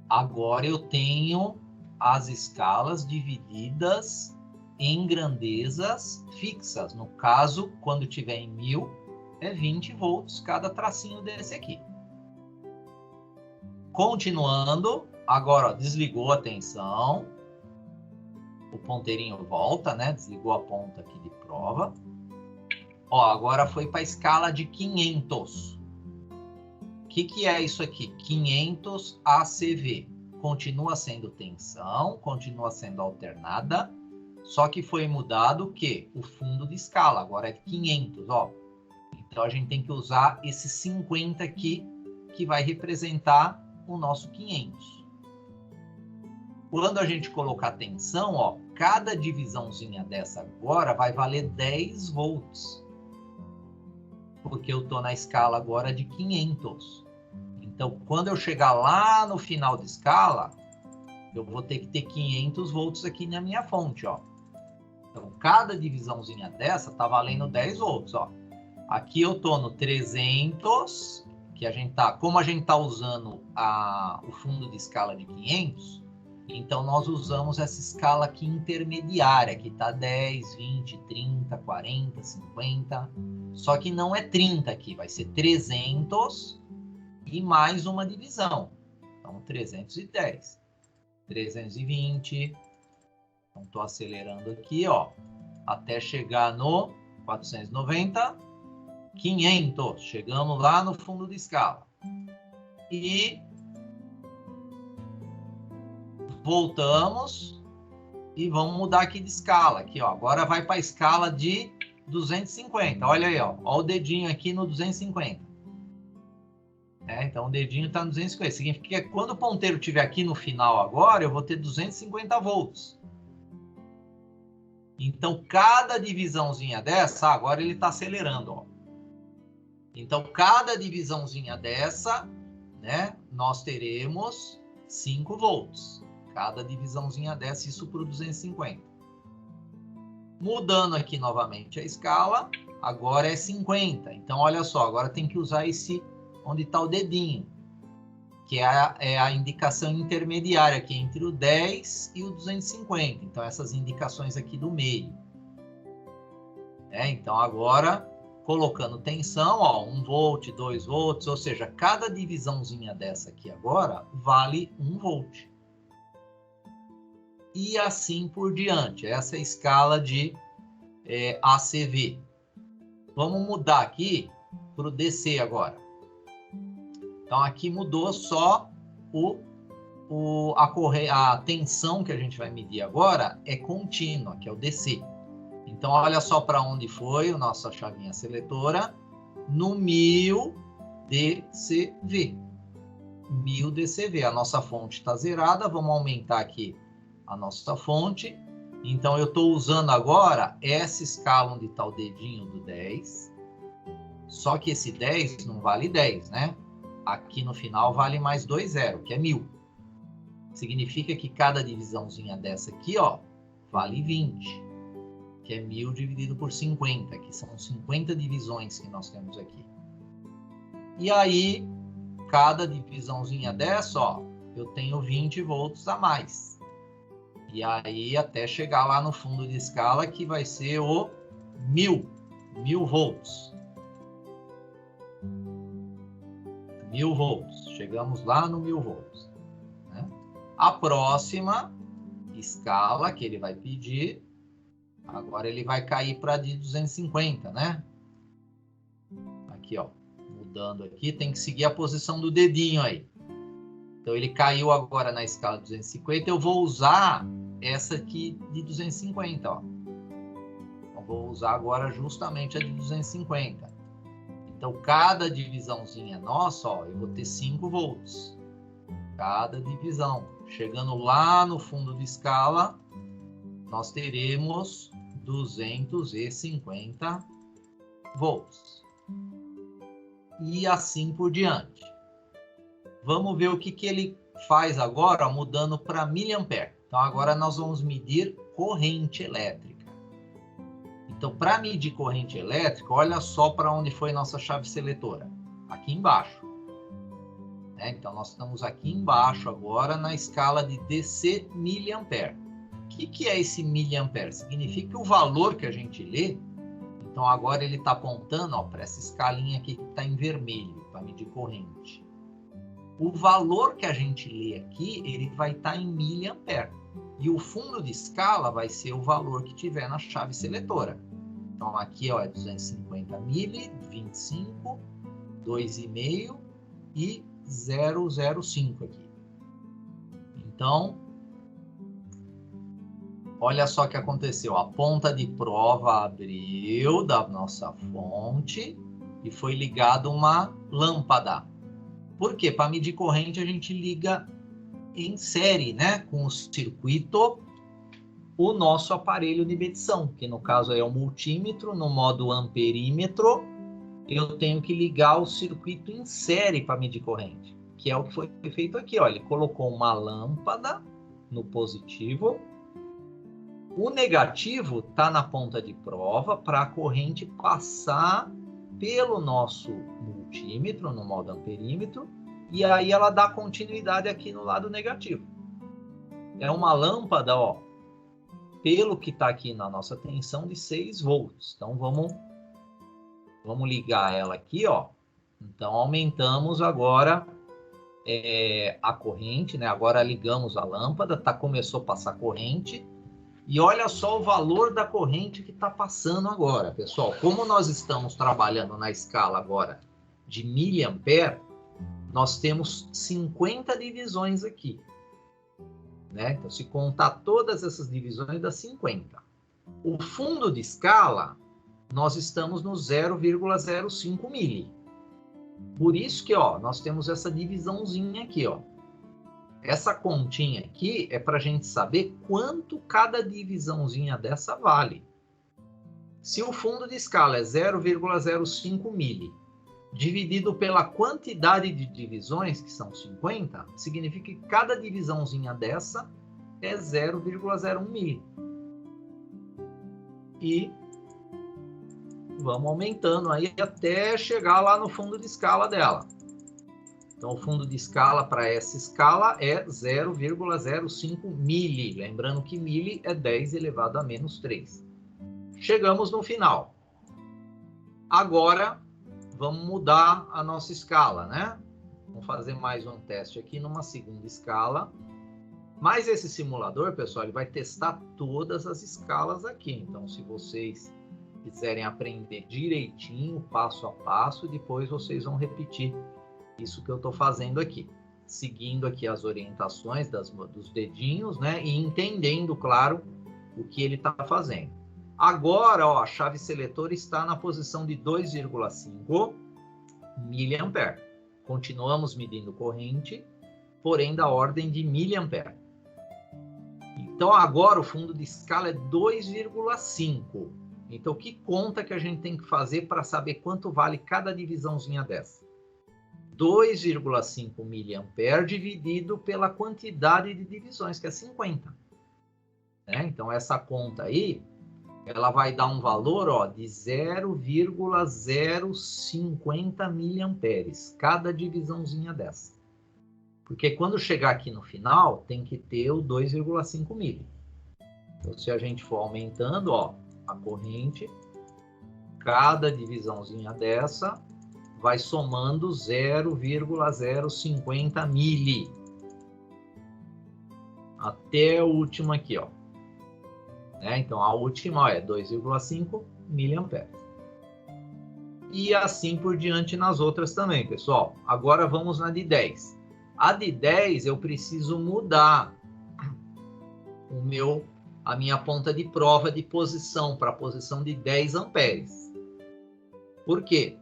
Agora eu tenho as escalas divididas em grandezas fixas. No caso, quando tiver em 1000, é 20 volts cada tracinho desse aqui. Continuando, agora ó, desligou a tensão. O ponteirinho volta, né? Desligou a ponta aqui de prova. Ó, agora foi para a escala de 500. O que é isso aqui? 500 ACV. Continua sendo tensão, continua sendo alternada, só que foi mudado o quê? O fundo de escala, agora é 500, ó. Então a gente tem que usar esse 50 aqui, que vai representar o nosso 500. Quando a gente colocar tensão, ó, cada divisãozinha dessa agora vai valer 10 volts. Porque eu estou na escala agora de 500. Então, quando eu chegar lá no final de escala, eu vou ter que ter 500 volts aqui na minha fonte, ó. Então, cada divisãozinha dessa está valendo 10 volts, ó. Aqui eu estou no 300, que a gente tá, como a gente está usando o fundo de escala de 500, então nós usamos essa escala aqui intermediária, que está 10, 20, 30, 40, 50, só que não é 30 aqui, vai ser 300 e mais uma divisão. Então, 310, 320, então estou acelerando aqui, ó, até chegar no 490, 500, chegamos lá no fundo de escala. E voltamos e vamos mudar aqui de escala. Aqui, ó, agora vai para a escala de 250. Olha aí, ó, ó o dedinho aqui no 250. Então o dedinho está no 250. Significa que quando o ponteiro estiver aqui no final agora, eu vou ter 250 volts. Então cada divisãozinha dessa, agora ele está acelerando, ó. Então cada divisãozinha dessa, né, nós teremos 5 volts. Cada divisãozinha dessa, isso para o 250. Mudando aqui novamente a escala, agora é 50. Então, olha só, agora tem que usar esse onde está o dedinho, que é a indicação intermediária, aqui entre o 10 e o 250. Então, essas indicações aqui do meio. Então, agora, colocando tensão, ó, 1 volt, 2 volts, ou seja, cada divisãozinha dessa aqui agora vale 1 volt. E assim por diante. Essa é a escala de ACV. Vamos mudar aqui para o DC agora. Então, aqui mudou só a tensão que a gente vai medir agora é contínua, que é o DC. Então, olha só para onde foi a nossa chavinha seletora. No 1000 dCV. 1000 dCV. A nossa fonte está zerada. Vamos aumentar aqui a nossa fonte. Então, eu estou usando agora essa escala onde está o dedinho do 10. Só que esse 10 não vale 10, né? Aqui no final vale mais 2 zero, que é 1000. Significa que cada divisãozinha dessa aqui, ó, vale 20. Que é 1000 dividido por 50, que são 50 divisões que nós temos aqui. E aí, cada divisãozinha dessa, ó, eu tenho 20 volts a mais. E aí, até chegar lá no fundo de escala, que vai ser o 1000. 1000 volts. 1000 volts. Chegamos lá no 1000 volts. Né? A próxima escala que ele vai pedir, agora ele vai cair para de 250, né? Aqui, ó. Mudando aqui, tem que seguir a posição do dedinho aí. Então, ele caiu agora na escala 250. Eu vou usar essa aqui de 250, ó. Então, vou usar agora justamente a de 250. Então, cada divisãozinha nossa, ó, eu vou ter 5 volts. Cada divisão. Chegando lá no fundo de escala, nós teremos 250 volts. E assim por diante. Vamos ver o que ele faz agora, ó, mudando para miliampere. Então, agora nós vamos medir corrente elétrica. Então, para medir corrente elétrica, olha só para onde foi nossa chave seletora. Aqui embaixo. Né? Então, nós estamos aqui embaixo agora na escala de DC miliampere. O que é esse miliampere? Significa que o valor que a gente lê, então agora ele está apontando para essa escalinha aqui que está em vermelho, para medir corrente. O valor que a gente lê aqui, ele vai estar em miliampere. E o fundo de escala vai ser o valor que tiver na chave seletora. Então, aqui ó, é 250 mili, 25, 2,5 e 0,05 aqui. Então, olha só o que aconteceu. A ponta de prova abriu da nossa fonte e foi ligada uma lâmpada. Por quê? Para medir corrente, a gente liga em série, né, com o circuito, o nosso aparelho de medição, que no caso é o multímetro, no modo amperímetro, eu tenho que ligar o circuito em série para medir corrente, que é o que foi feito aqui, ó. Ele colocou uma lâmpada no positivo, o negativo está na ponta de prova para a corrente passar pelo nosso multímetro, no modo amperímetro, e aí ela dá continuidade aqui no lado negativo. É uma lâmpada, ó, pelo que está aqui na nossa tensão, de 6 volts. Então, vamos ligar ela aqui, ó. Então, aumentamos agora a corrente, né? Agora ligamos a lâmpada, começou a passar corrente. E olha só o valor da corrente que está passando agora, pessoal. Como nós estamos trabalhando na escala agora de miliampere, nós temos 50 divisões aqui. Né? Então, se contar todas essas divisões, dá 50. O fundo de escala, nós estamos no 0,05 mili. Por isso que, ó, nós temos essa divisãozinha aqui, ó. Essa continha aqui é para a gente saber quanto cada divisãozinha dessa vale. Se o fundo de escala é 0,05 mili, dividido pela quantidade de divisões, que são 50, significa que cada divisãozinha dessa é 0,01 mili. E vamos aumentando aí até chegar lá no fundo de escala dela. Então, o fundo de escala para essa escala é 0,05 mili. Lembrando que mili é 10 elevado a menos 3. Chegamos no final. Agora, vamos mudar a nossa escala, né? Vamos fazer mais um teste aqui numa segunda escala. Mas esse simulador, pessoal, ele vai testar todas as escalas aqui. Então, se vocês quiserem aprender direitinho, passo a passo, depois vocês vão repetir isso que eu estou fazendo aqui, seguindo aqui as orientações dos dedinhos, né? E entendendo, claro, o que ele está fazendo. Agora, ó, a chave seletora está na posição de 2,5 miliampere. Continuamos medindo corrente, porém da ordem de miliampere. Então, agora o fundo de escala é 2,5. Então, que conta que a gente tem que fazer para saber quanto vale cada divisãozinha dessa? 2,5 miliampere dividido pela quantidade de divisões, que é 50. Né? Então, essa conta aí, ela vai dar um valor, ó, de 0,050 miliamperes, cada divisãozinha dessa. Porque quando chegar aqui no final, tem que ter o 2,5 mili. Então, se a gente for aumentando, ó, a corrente, cada divisãozinha dessa vai somando 0,050 mili. Até o último aqui, ó. Né? Então, a última ó, é 2,5 miliamperes. E assim por diante nas outras também, pessoal. Agora vamos na de 10. A de 10 eu preciso mudar a minha ponta de prova de posição para a posição de 10 amperes. Por quê?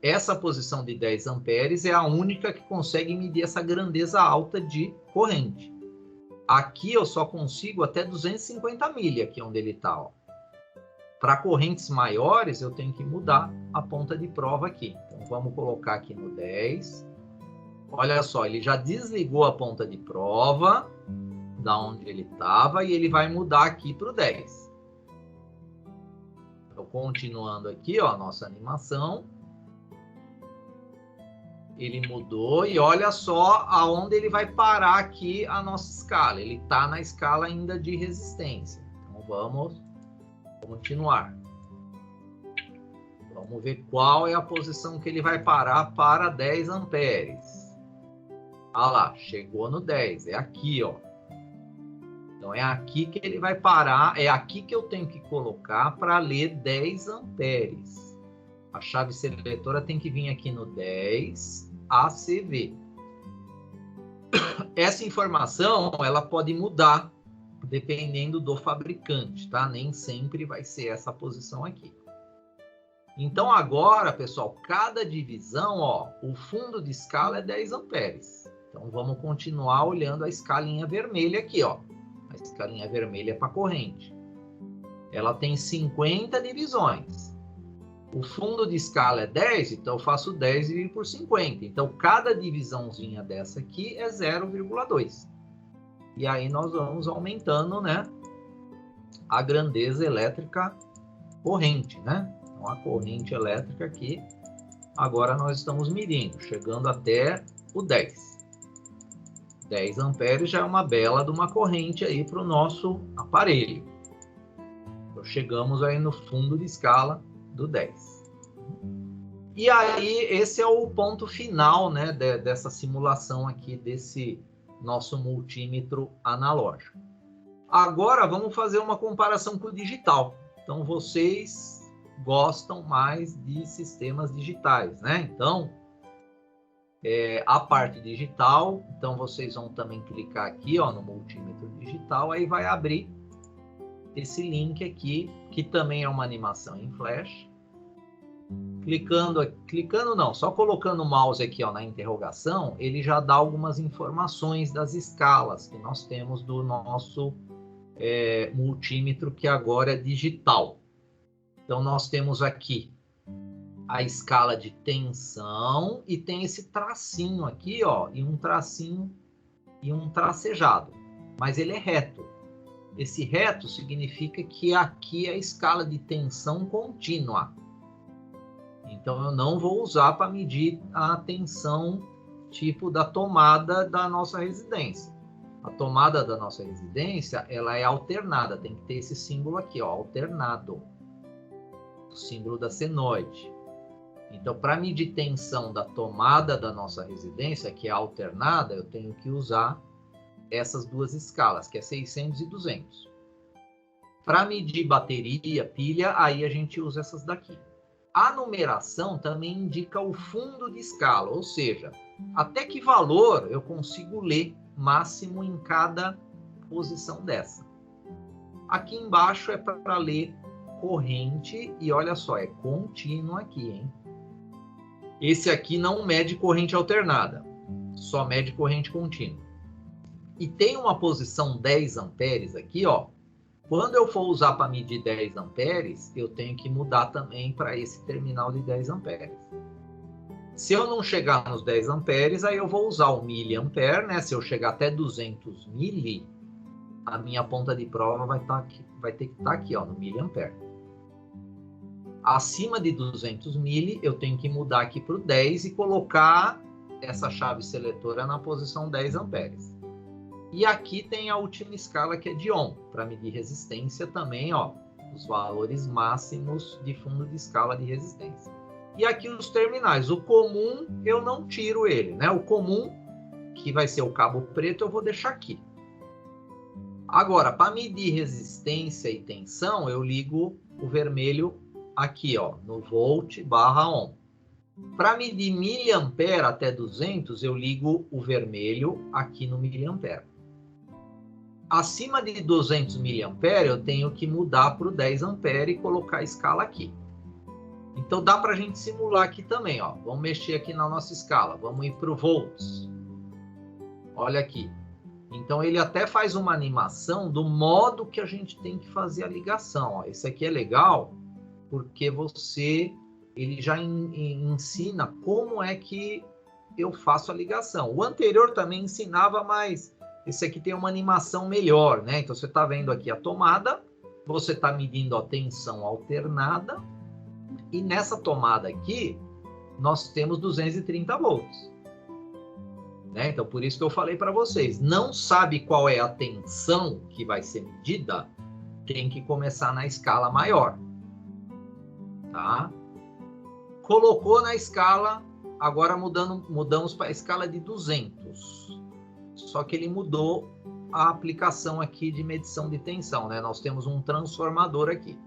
Essa posição de 10 amperes é a única que consegue medir essa grandeza alta de corrente. Aqui eu só consigo até 250 milha, aqui onde ele está. Para correntes maiores, eu tenho que mudar a ponta de prova aqui. Então, vamos colocar aqui no 10. Olha só, ele já desligou a ponta de prova, da onde ele estava, e ele vai mudar aqui para o 10. Então, continuando aqui, ó, a nossa animação. Ele mudou e olha só aonde ele vai parar aqui a nossa escala. Ele está na escala ainda de resistência. Então, vamos continuar. Vamos ver qual é a posição que ele vai parar para 10 amperes. Ah lá, chegou no 10. É aqui, ó. Então, é aqui que ele vai parar. É aqui que eu tenho que colocar para ler 10 amperes. A chave seletora tem que vir aqui no 10 ACV. Essa informação, ela pode mudar dependendo do fabricante, tá? Nem sempre vai ser essa posição aqui. Então, agora, pessoal, cada divisão, ó, o fundo de escala é 10 amperes. Então, vamos continuar olhando a escalinha vermelha aqui, ó. A escalinha vermelha é para corrente. Ela tem 50 divisões. O fundo de escala é 10, então eu faço 10 dividido por 50. Então, cada divisãozinha dessa aqui é 0,2. E aí nós vamos aumentando, né, a grandeza elétrica corrente, né? Então, a corrente elétrica aqui, agora nós estamos medindo, chegando até o 10. 10 amperes já é uma bela de uma corrente aí para o nosso aparelho. Então, chegamos aí no fundo de escala do 10. E aí, esse é o ponto final, né, dessa simulação aqui, desse nosso multímetro analógico. Agora, vamos fazer uma comparação com o digital. Então, vocês gostam mais de sistemas digitais, né? Então, a parte digital, então vocês vão também clicar aqui, ó, no multímetro digital, aí vai abrir esse link aqui, que também é uma animação em flash. Clicando não, só colocando o mouse aqui, ó, na interrogação, ele já dá algumas informações das escalas que nós temos do nosso multímetro, que agora é digital. Então, nós temos aqui a escala de tensão e tem esse tracinho aqui, ó, e um tracinho e um tracejado, mas ele é reto. Esse reto significa que aqui é a escala de tensão contínua. Então, eu não vou usar para medir a tensão tipo da tomada da nossa residência. A tomada da nossa residência, ela é alternada, tem que ter esse símbolo aqui, ó, alternado. O símbolo da senoide. Então, para medir tensão da tomada da nossa residência, que é alternada, eu tenho que usar essas duas escalas, que é 600 e 200. Para medir bateria, pilha, aí a gente usa essas daqui. A numeração também indica o fundo de escala, ou seja, até que valor eu consigo ler máximo em cada posição dessa. Aqui embaixo é para ler corrente e olha só, é contínuo aqui, hein? Esse aqui não mede corrente alternada, só mede corrente contínua. E tem uma posição 10 amperes aqui, ó. Quando eu for usar para medir 10 amperes, eu tenho que mudar também para esse terminal de 10 amperes. Se eu não chegar nos 10 amperes, aí eu vou usar o miliampere, né? Se eu chegar até 200 mili, a minha ponta de prova vai ter que estar aqui, ó, no miliampere. Acima de 200 mili, eu tenho que mudar aqui para o 10 e colocar essa chave seletora na posição 10 amperes. E aqui tem a última escala, que é de ohm, para medir resistência também, ó. os valores máximos de fundo de escala de resistência. E aqui os terminais. O comum, eu não tiro ele, né? O comum, que vai ser o cabo preto, eu vou deixar aqui. Agora, para medir resistência e tensão, eu ligo o vermelho aqui, ó, no volt/ohm. Para medir miliampere até 200, eu ligo o vermelho aqui no miliampere. Acima de 200 miliampere, eu tenho que mudar para o 10 ampere e colocar a escala aqui. Então, dá para a gente simular aqui também, ó. Vamos mexer aqui na nossa escala. Vamos ir para o volts. Olha aqui. Então, ele até faz uma animação do modo que a gente tem que fazer a ligação. Ó. Esse aqui é legal, porque ele já ensina como é que eu faço a ligação. O anterior também ensinava, mas esse aqui tem uma animação melhor, né? Então, você está vendo aqui a tomada, você está medindo a tensão alternada, e nessa tomada aqui, nós temos 230 volts. Né? Então, por isso que eu falei para vocês, não sabe qual é a tensão que vai ser medida, tem que começar na escala maior. Tá? Colocou na escala, agora mudamos para a escala de 200. Só que ele mudou a aplicação aqui de medição de tensão, né? Nós temos um transformador aqui.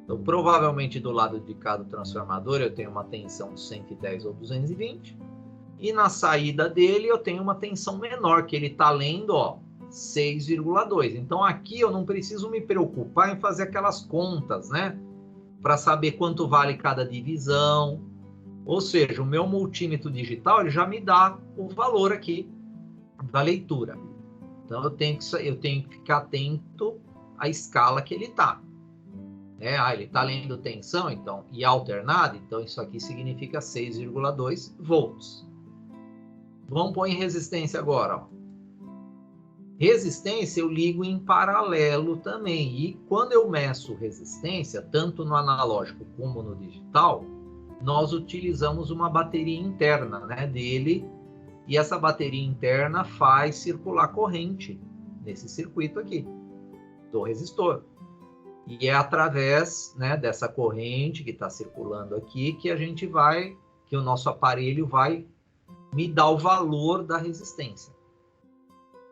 Então, provavelmente do lado de cá do transformador eu tenho uma tensão de 110 ou 220. E na saída dele eu tenho uma tensão menor, que ele está lendo, ó, 6,2. Então, aqui eu não preciso me preocupar em fazer aquelas contas, né? Para saber quanto vale cada divisão. Ou seja, o meu multímetro digital ele já me dá o valor aqui da leitura. Então, eu tenho que ficar atento à escala que ele está. Ele está lendo tensão, então, e alternado, então isso aqui significa 6,2 volts. Vamos pôr em resistência agora. Ó. Resistência eu ligo em paralelo também. E quando eu meço resistência, tanto no analógico como no digital, nós utilizamos uma bateria interna, né, dele. E essa bateria interna faz circular corrente nesse circuito aqui, do resistor. E é através, né, dessa corrente que está circulando aqui que que o nosso aparelho vai me dar o valor da resistência.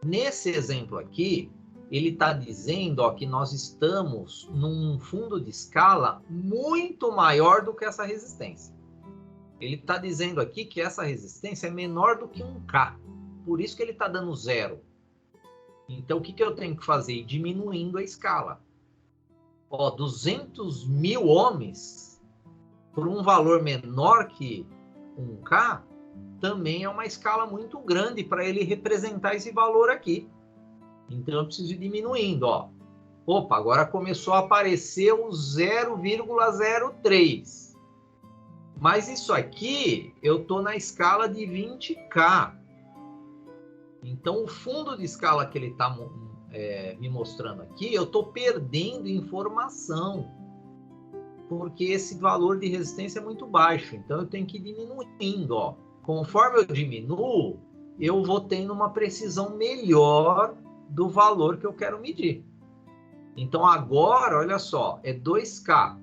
Nesse exemplo aqui, ele está dizendo, ó, que nós estamos num fundo de escala muito maior do que essa resistência. Ele está dizendo aqui que essa resistência é menor do que 1K. Por isso que ele está dando 0. Então, o que eu tenho que fazer? Ir diminuindo a escala. Ó, 200 mil ohms por um valor menor que 1K também é uma escala muito grande para ele representar esse valor aqui. Então eu preciso ir diminuindo, ó. Opa, agora começou a aparecer o 0,03. Mas isso aqui eu estou na escala de 20K. Então o fundo de escala que ele está me mostrando aqui, eu estou perdendo informação, porque esse valor de resistência é muito baixo, então eu tenho que ir diminuindo, ó. Conforme eu diminuo, eu vou tendo uma precisão melhor do valor que eu quero medir. Então agora, olha só, é 2K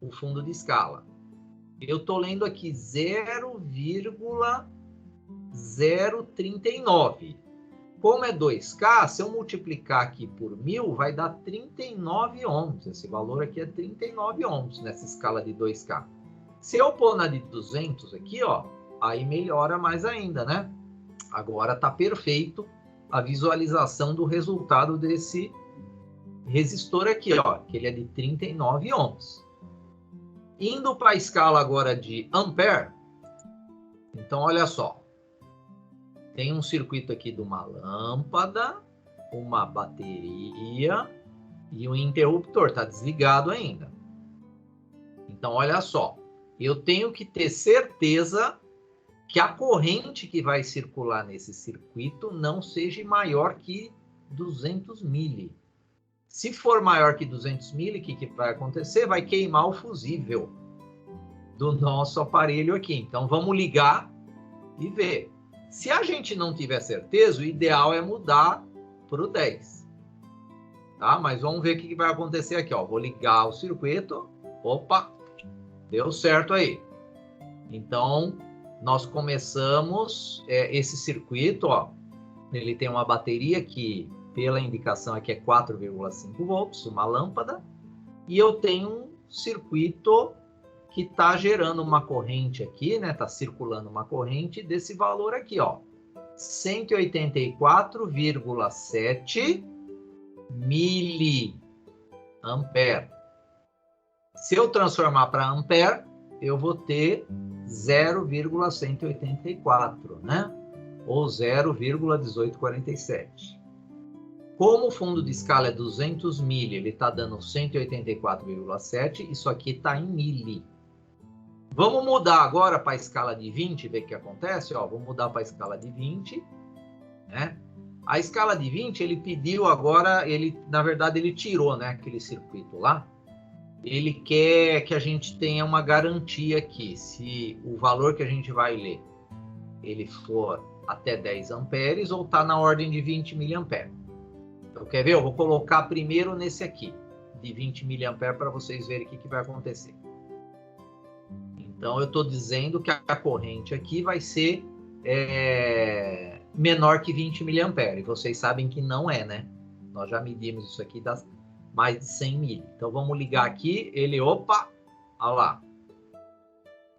o fundo de escala. Eu estou lendo aqui 0,039. Como é 2K, se eu multiplicar aqui por 1000, vai dar 39 ohms. Esse valor aqui é 39 ohms nessa escala de 2K. Se eu pôr na de 200 aqui, ó, aí melhora mais ainda, né? Agora está perfeito a visualização do resultado desse resistor aqui, ó, que ele é de 39 ohms. Indo para a escala agora de ampere, então olha só. Tem um circuito aqui de uma lâmpada, uma bateria e um interruptor. Está desligado ainda. Então, olha só. Eu tenho que ter certeza que a corrente que vai circular nesse circuito não seja maior que 200 mili. Se for maior que 200 mili, o que vai acontecer? Vai queimar o fusível do nosso aparelho aqui. Então, vamos ligar e ver. Se a gente não tiver certeza, o ideal é mudar para o 10. tá? Mas vamos ver o que vai acontecer aqui, ó. Vou ligar o circuito. Opa, deu certo aí. Então, nós começamos esse circuito, ó. Ele tem uma bateria que, pela indicação aqui, é 4,5 volts, uma lâmpada. E eu tenho um circuito que está gerando uma corrente aqui, né? Está circulando uma corrente desse valor aqui, ó. 184,7 miliampere. Se eu transformar para ampere, eu vou ter 0,184, né? Ou 0,1847. Como o fundo de escala é 200 mili, ele está dando 184,7, isso aqui está em mili. Vamos mudar agora para a escala de 20, ver o que acontece. Ó, vou mudar para a escala de 20, né? A escala de 20, ele pediu agora, na verdade, ele tirou, né, aquele circuito lá. Ele quer que a gente tenha uma garantia aqui, se o valor que a gente vai ler, ele for até 10 amperes ou está na ordem de 20 miliamperes. Então, quer ver? Eu vou colocar primeiro nesse aqui, de 20 miliamperes, para vocês verem o que vai acontecer. Então, eu estou dizendo que a corrente aqui vai ser menor que 20 miliamperes. Vocês sabem que não é, né? Nós já medimos isso aqui, dá mais de 100 mili. Então, vamos ligar aqui. Ele, opa, olha lá.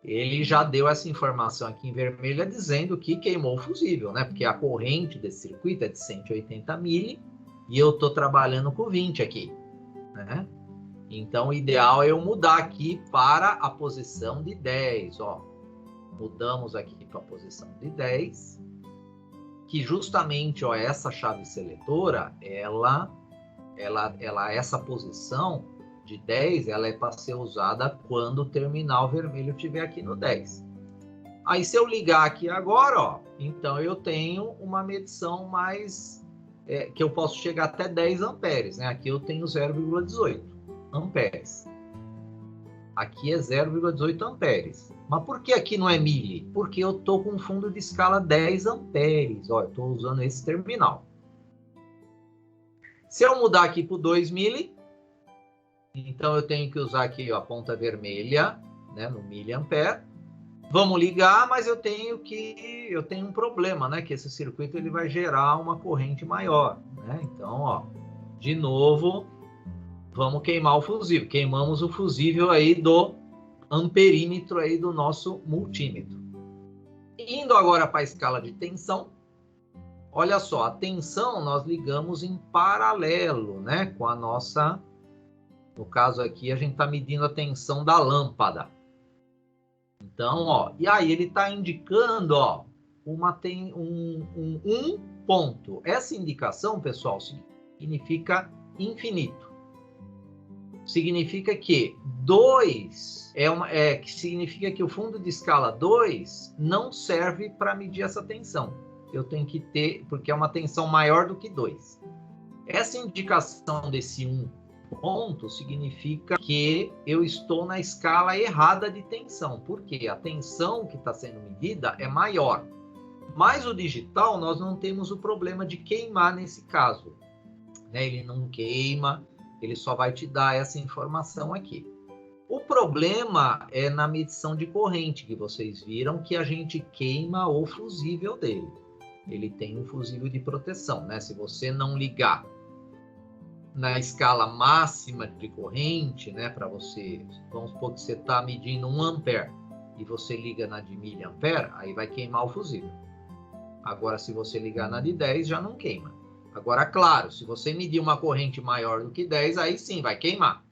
Ele já deu essa informação aqui em vermelho, dizendo que queimou o fusível, né? Porque a corrente desse circuito é de 180 mili e eu estou trabalhando com 20 aqui, né? Então, o ideal é eu mudar aqui para a posição de 10, ó. Mudamos aqui para a posição de 10, que justamente, ó, essa chave seletora, essa posição de 10, ela é para ser usada quando o terminal vermelho estiver aqui no 10. Aí, se eu ligar aqui agora, ó, então eu tenho uma medição mais, que eu posso chegar até 10 amperes, né? Aqui eu tenho 0,18 amperes. Aqui é 0,18 amperes. Mas por que aqui não é mili? Porque eu estou com um fundo de escala 10 amperes. Ó, eu estou usando esse terminal. Se eu mudar aqui para o 2 mili, então eu tenho que usar aqui, ó, a ponta vermelha, né, no miliampere. Vamos ligar, mas eu tenho um problema, né? Que esse circuito ele vai gerar uma corrente maior, né? Então, ó, de novo, vamos queimar o fusível. Queimamos o fusível aí do amperímetro aí do nosso multímetro. Indo agora para a escala de tensão. Olha só, a tensão nós ligamos em paralelo, né? Com a nossa... No caso aqui, a gente está medindo a tensão da lâmpada. Então, ó, e aí ele está indicando, ó, um ponto. Essa indicação, pessoal, significa infinito. Significa que 2 significa que o fundo de escala 2 não serve para medir essa tensão. Eu tenho que ter, porque é uma tensão maior do que 2. Essa indicação desse 1 ponto significa que eu estou na escala errada de tensão, porque a tensão que está sendo medida é maior. Mas o digital, nós não temos o problema de queimar nesse caso, né? Ele não queima, ele só vai te dar essa informação aqui. O problema é na medição de corrente, que vocês viram que a gente queima o fusível dele. Ele tem um fusível de proteção, né? Se você não ligar na escala máxima de corrente, né, para você, vamos supor que você está medindo 1 ampere e você liga na de miliampere, aí vai queimar o fusível. Agora, se você ligar na de 10, já não queima. Agora, claro, se você medir uma corrente maior do que 10, aí sim vai queimar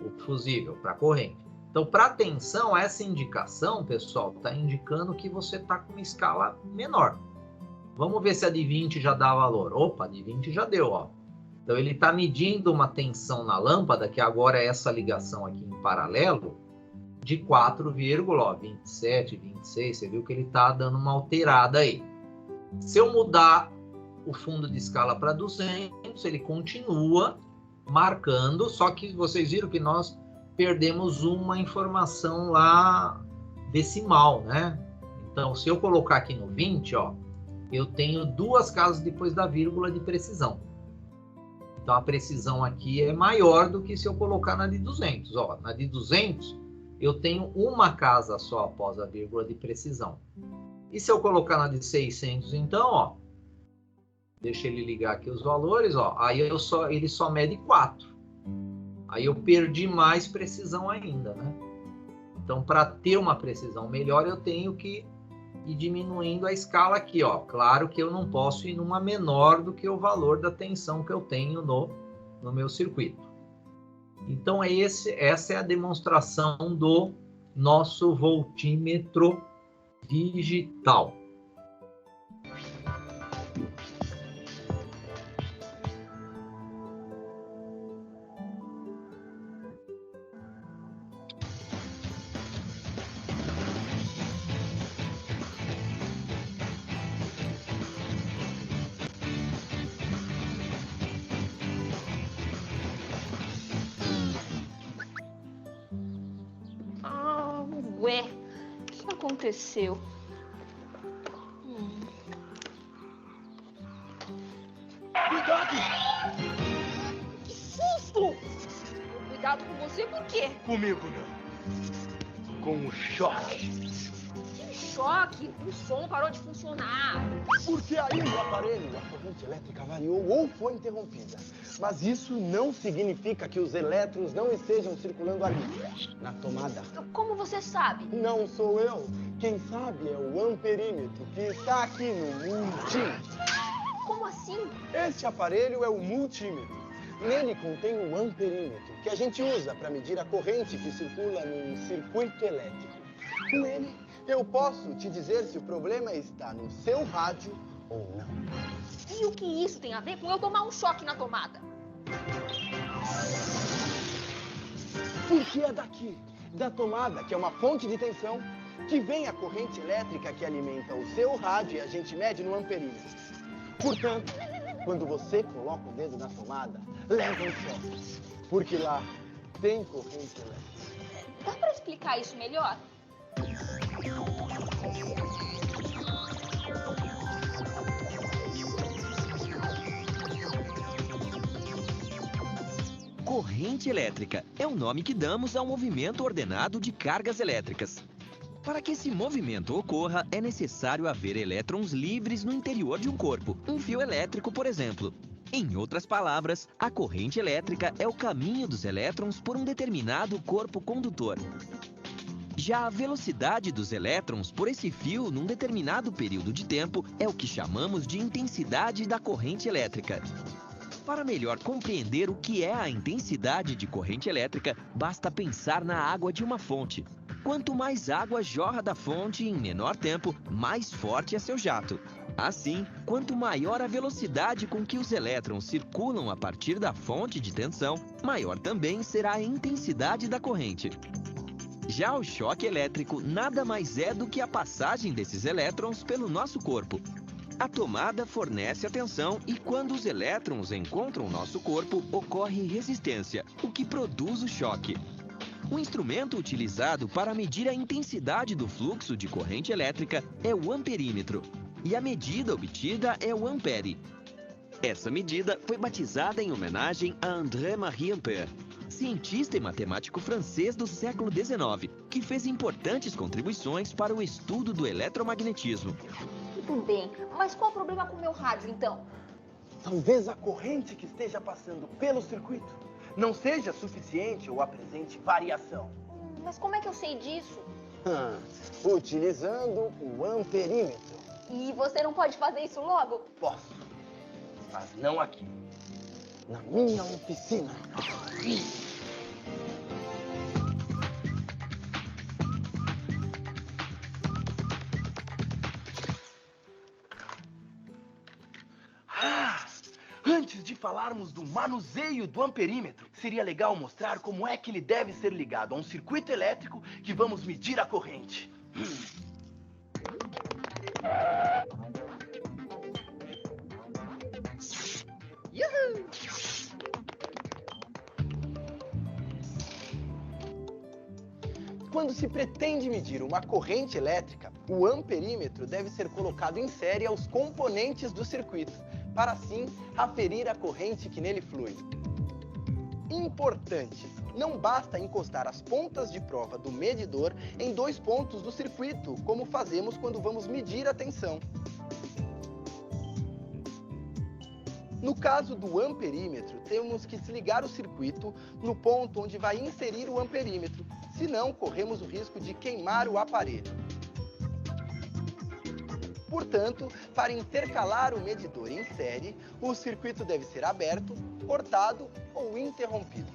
o fusível para corrente. Então, para tensão, essa indicação, pessoal, está indicando que você está com uma escala menor. Vamos ver se a de 20 já dá valor. Opa, a de 20 já deu, ó. Então, ele está medindo uma tensão na lâmpada, que agora é essa ligação aqui em paralelo, de 4,27, 26. Você viu que ele está dando uma alterada aí. Se eu mudar o fundo de escala para 200, ele continua marcando, só que vocês viram que nós perdemos uma informação lá decimal, né? Então, se eu colocar aqui no 20, ó, eu tenho 2 casas depois da vírgula de precisão. Então, a precisão aqui é maior do que se eu colocar na de 200. Ó, na de 200, eu tenho uma casa só após a vírgula de precisão. E se eu colocar na de 600, então, ó, deixa ele ligar aqui os valores, ó, aí ele só mede 4. Aí eu perdi mais precisão ainda, né? Então, para ter uma precisão melhor, eu tenho que ir diminuindo a escala aqui, ó. Claro que eu não posso ir numa menor do que o valor da tensão que eu tenho no meu circuito. Então, essa é a demonstração do nosso voltímetro digital. Ué, o que aconteceu? Cuidado! Que susto! Cuidado com você, por quê? Comigo não. Com o choque. Que choque! O som parou de funcionar. Porque aí no aparelho a corrente elétrica variou ou foi interrompida. Mas isso não significa que os elétrons não estejam circulando ali, na tomada. Como você sabe? Não sou eu. Quem sabe é o amperímetro, que está aqui no multímetro. Como assim? Este aparelho é o multímetro. Nele contém o amperímetro, que a gente usa para medir a corrente que circula num circuito elétrico. Com ele, eu posso te dizer se o problema está no seu rádio ou não. E o que isso tem a ver com eu tomar um choque na tomada? Porque é daqui, da tomada, que é uma fonte de tensão, que vem a corrente elétrica que alimenta o seu rádio e a gente mede no amperímetro. Portanto, quando você coloca o dedo na tomada, leva um choque, porque lá tem corrente elétrica. Dá pra explicar isso melhor? Corrente elétrica é o nome que damos ao movimento ordenado de cargas elétricas. Para que esse movimento ocorra, é necessário haver elétrons livres no interior de um corpo, um fio elétrico, por exemplo. Em outras palavras, a corrente elétrica é o caminho dos elétrons por um determinado corpo condutor. Já a velocidade dos elétrons por esse fio num determinado período de tempo é o que chamamos de intensidade da corrente elétrica. Para melhor compreender o que é a intensidade de corrente elétrica, basta pensar na água de uma fonte. Quanto mais água jorra da fonte em menor tempo, mais forte é seu jato. Assim, quanto maior a velocidade com que os elétrons circulam a partir da fonte de tensão, maior também será a intensidade da corrente. Já o choque elétrico nada mais é do que a passagem desses elétrons pelo nosso corpo. A tomada fornece a tensão e quando os elétrons encontram o nosso corpo, ocorre resistência, o que produz o choque. O instrumento utilizado para medir a intensidade do fluxo de corrente elétrica é o amperímetro, e a medida obtida é o ampere. Essa medida foi batizada em homenagem a André-Marie Ampère, cientista e matemático francês do século XIX, que fez importantes contribuições para o estudo do eletromagnetismo. Tudo bem, mas qual o problema com o meu rádio, então? Talvez a corrente que esteja passando pelo circuito não seja suficiente ou apresente variação. Mas como é que eu sei disso? Utilizando o amperímetro. E você não pode fazer isso logo? Posso, mas não aqui. Na minha oficina. Antes de falarmos do manuseio do amperímetro, seria legal mostrar como é que ele deve ser ligado a um circuito elétrico que vamos medir a corrente. Uhul! Quando se pretende medir uma corrente elétrica, o amperímetro deve ser colocado em série aos componentes do circuito, para assim aferir a corrente que nele flui. Importante, não basta encostar as pontas de prova do medidor em 2 pontos do circuito, como fazemos quando vamos medir a tensão. No caso do amperímetro, temos que desligar o circuito no ponto onde vai inserir o amperímetro, senão corremos o risco de queimar o aparelho. Portanto, para intercalar o medidor em série, o circuito deve ser aberto, cortado ou interrompido.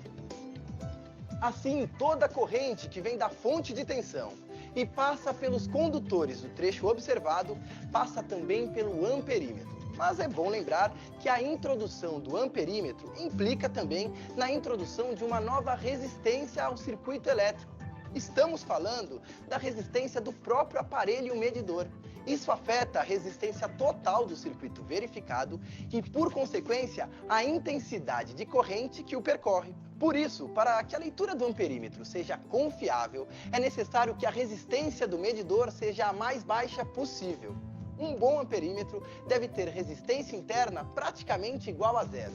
Assim, toda a corrente que vem da fonte de tensão e passa pelos condutores do trecho observado, passa também pelo amperímetro. Mas é bom lembrar que a introdução do amperímetro implica também na introdução de uma nova resistência ao circuito elétrico. Estamos falando da resistência do próprio aparelho medidor. Isso afeta a resistência total do circuito verificado e, por consequência, a intensidade de corrente que o percorre. Por isso, para que a leitura do amperímetro seja confiável, é necessário que a resistência do medidor seja a mais baixa possível. Um bom amperímetro deve ter resistência interna praticamente igual a 0.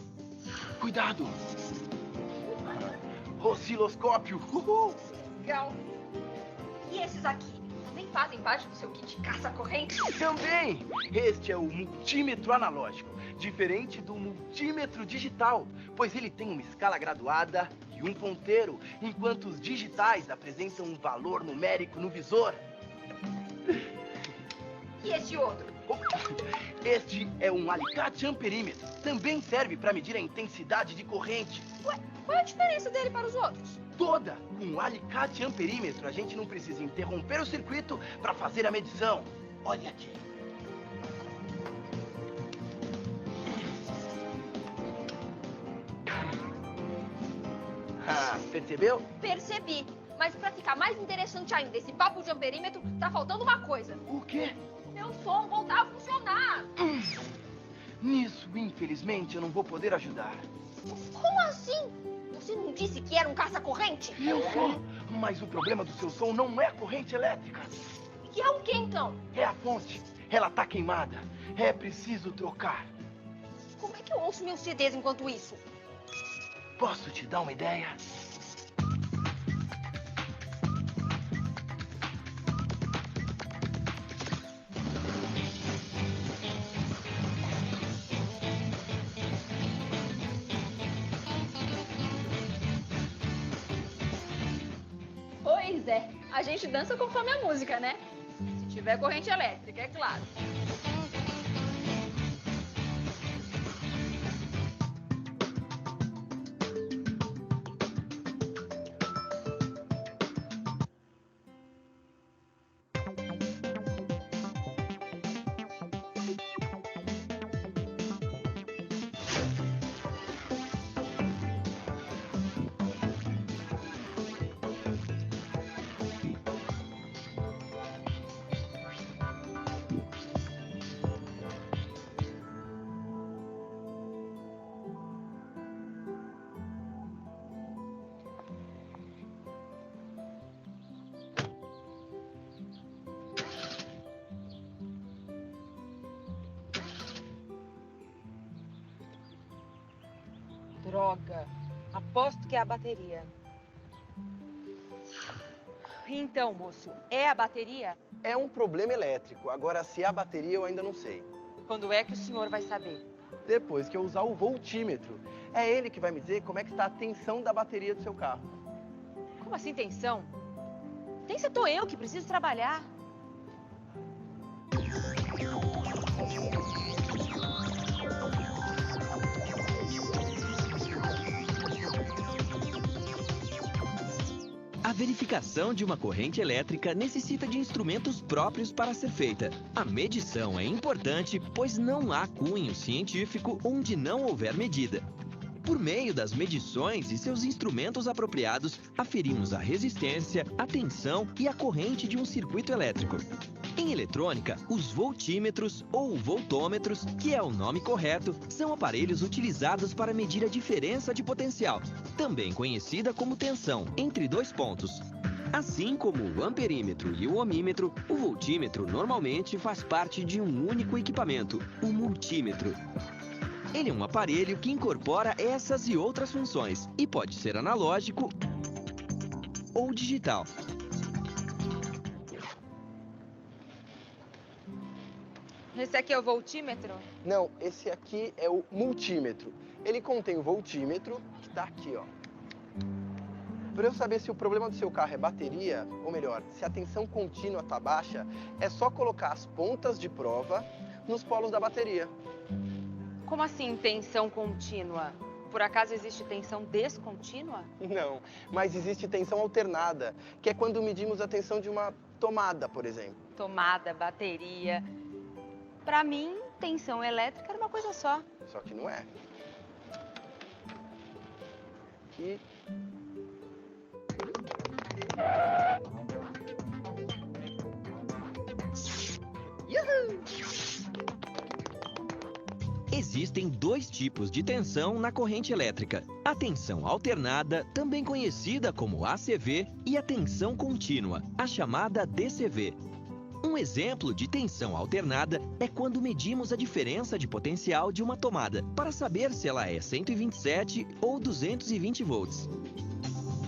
Cuidado! Osciloscópio! Uhul! Legal. E esses aqui? Também fazem parte do seu kit caça-corrente? Também! Este é o multímetro analógico, diferente do multímetro digital, pois ele tem uma escala graduada e um ponteiro, enquanto os digitais apresentam um valor numérico no visor. E esse outro? Este é um alicate amperímetro. Também serve para medir a intensidade de corrente. Ué, qual é a diferença dele para os outros? Toda! Com o alicate amperímetro, a gente não precisa interromper o circuito para fazer a medição. Olha aqui. Ah, percebeu? Percebi. Mas para ficar mais interessante ainda, esse papo de amperímetro, tá faltando uma coisa. O quê? Meu som voltar a funcionar. Nisso, infelizmente, eu não vou poder ajudar. Como assim? Você não disse que era um caça-corrente? Eu sou, mas o problema do seu som não é a corrente elétrica. E é o que então? É a fonte. Ela tá queimada. É preciso trocar. Como é que eu ouço meus CDs enquanto isso? Posso te dar uma ideia? Pois é, a gente dança conforme a música, né? Se tiver corrente elétrica, é claro. Droga. Aposto que é a bateria. Então, moço, é a bateria? É um problema elétrico. Agora, se é a bateria, eu ainda não sei. Quando é que o senhor vai saber? Depois que eu usar o voltímetro. É ele que vai me dizer como é que está a tensão da bateria do seu carro. Como assim tensão? Tensão tô eu que preciso trabalhar. A verificação de uma corrente elétrica necessita de instrumentos próprios para ser feita. A medição é importante, pois não há cunho científico onde não houver medida. Por meio das medições e seus instrumentos apropriados, aferimos a resistência, a tensão e a corrente de um circuito elétrico. Em eletrônica, os voltímetros ou voltômetros, que é o nome correto, são aparelhos utilizados para medir a diferença de potencial, também conhecida como tensão, entre 2 pontos. Assim como o amperímetro e o ohmímetro, o voltímetro normalmente faz parte de um único equipamento, o multímetro. Ele é um aparelho que incorpora essas e outras funções e pode ser analógico ou digital. Esse aqui é o voltímetro? Não, esse aqui é o multímetro. Ele contém o voltímetro, que está aqui, ó. Para eu saber se o problema do seu carro é bateria, ou melhor, se a tensão contínua está baixa, é só colocar as pontas de prova nos polos da bateria. Como assim, tensão contínua? Por acaso existe tensão descontínua? Não, mas existe tensão alternada, que é quando medimos a tensão de uma tomada, por exemplo. Tomada, bateria. Pra mim, tensão elétrica era uma coisa só. Só que não é. Aqui. Existem dois tipos de tensão na corrente elétrica: a tensão alternada, também conhecida como ACV, e a tensão contínua, a chamada DCV. Um exemplo de tensão alternada é quando medimos a diferença de potencial de uma tomada para saber se ela é 127 ou 220 volts.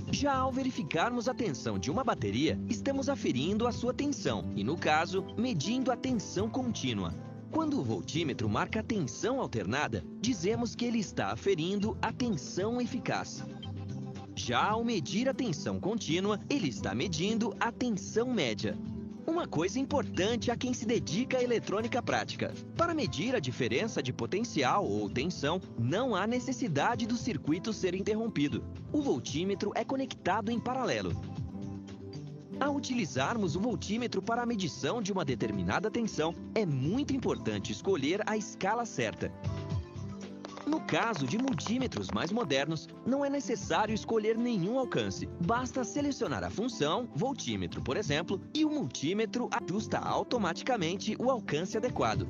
Já ao verificarmos a tensão de uma bateria, estamos aferindo a sua tensão e, no caso, medindo a tensão contínua. Quando o voltímetro marca a tensão alternada, dizemos que ele está aferindo a tensão eficaz. Já ao medir a tensão contínua, ele está medindo a tensão média. Uma coisa importante a quem se dedica à eletrônica prática: para medir a diferença de potencial ou tensão, não há necessidade do circuito ser interrompido. O voltímetro é conectado em paralelo. Ao utilizarmos o voltímetro para a medição de uma determinada tensão, é muito importante escolher a escala certa. No caso de multímetros mais modernos, não é necessário escolher nenhum alcance. Basta selecionar a função, voltímetro, por exemplo, e o multímetro ajusta automaticamente o alcance adequado.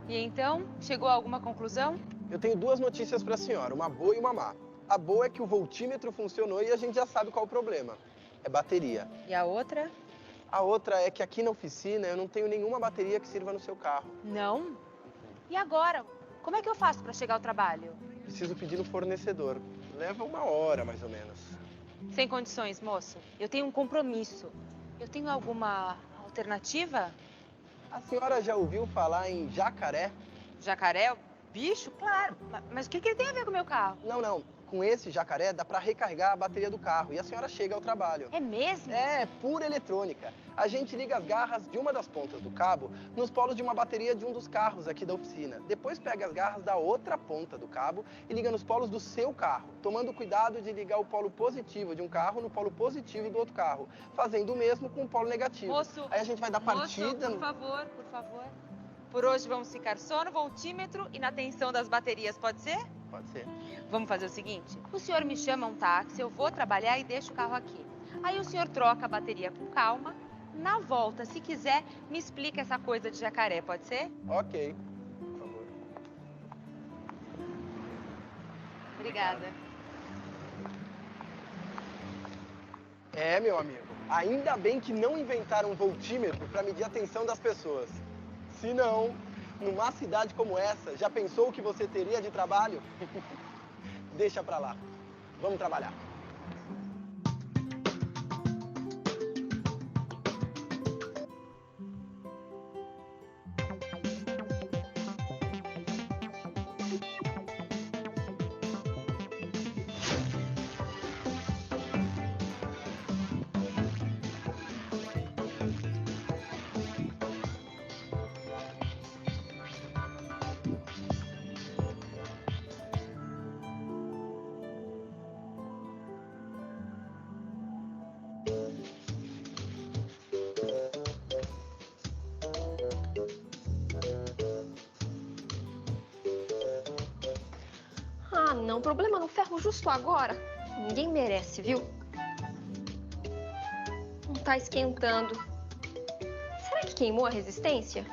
E então, chegou a alguma conclusão? Eu tenho duas notícias para a senhora, uma boa e uma má. A boa é que o voltímetro funcionou e a gente já sabe qual é o problema. É bateria. E a outra? A outra é que aqui na oficina eu não tenho nenhuma bateria que sirva no seu carro. Não? E agora? Como é que eu faço para chegar ao trabalho? Preciso pedir no fornecedor. Leva 1 hora, mais ou menos. Sem condições, moço. Eu tenho um compromisso. Eu tenho alguma alternativa? A senhora já ouviu falar em jacaré? Jacaré? Bicho? Claro. Mas o que ele tem a ver com o meu carro? Não. Com esse jacaré dá para recarregar a bateria do carro e a senhora chega ao trabalho. É mesmo? É, pura eletrônica. A gente liga as garras de uma das pontas do cabo nos polos de uma bateria de um dos carros aqui da oficina. Depois pega as garras da outra ponta do cabo e liga nos polos do seu carro, tomando cuidado de ligar o polo positivo de um carro no polo positivo do outro carro, fazendo o mesmo com o polo negativo. Moço, aí a gente vai dar partida... Moço, por favor. Por hoje vamos ficar só no voltímetro e na tensão das baterias, pode ser? Pode ser. Vamos fazer o seguinte, o senhor me chama um táxi, eu vou trabalhar e deixo o carro aqui. Aí o senhor troca a bateria com calma. Na volta, se quiser, me explica essa coisa de jacaré, pode ser? Ok, por favor. Obrigada. É, meu amigo, ainda bem que não inventaram um voltímetro para medir a tensão das pessoas. Se não, numa cidade como essa, já pensou o que você teria de trabalho? Deixa pra lá. Vamos trabalhar. Não, problema no ferro justo agora. Ninguém merece, viu? Não tá esquentando. Será que queimou a resistência?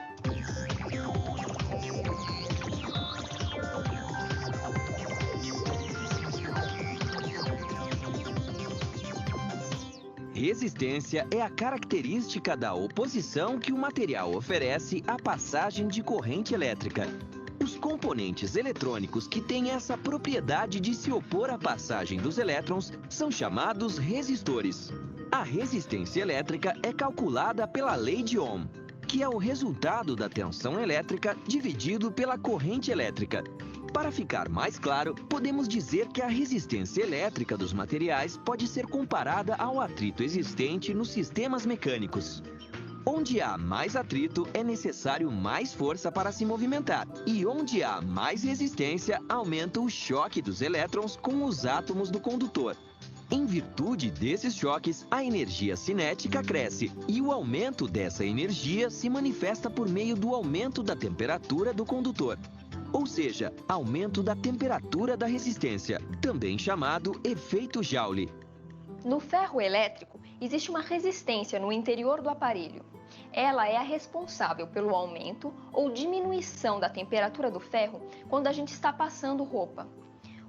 Resistência é a característica da oposição que o material oferece à passagem de corrente elétrica. Os componentes eletrônicos que têm essa propriedade de se opor à passagem dos elétrons são chamados resistores. A resistência elétrica é calculada pela lei de Ohm, que é o resultado da tensão elétrica dividido pela corrente elétrica. Para ficar mais claro, podemos dizer que a resistência elétrica dos materiais pode ser comparada ao atrito existente nos sistemas mecânicos. Onde há mais atrito, é necessário mais força para se movimentar. E onde há mais resistência, aumenta o choque dos elétrons com os átomos do condutor. Em virtude desses choques, a energia cinética cresce. E o aumento dessa energia se manifesta por meio do aumento da temperatura do condutor. Ou seja, aumento da temperatura da resistência, também chamado efeito Joule. No ferro elétrico, existe uma resistência no interior do aparelho. Ela é a responsável pelo aumento ou diminuição da temperatura do ferro quando a gente está passando roupa.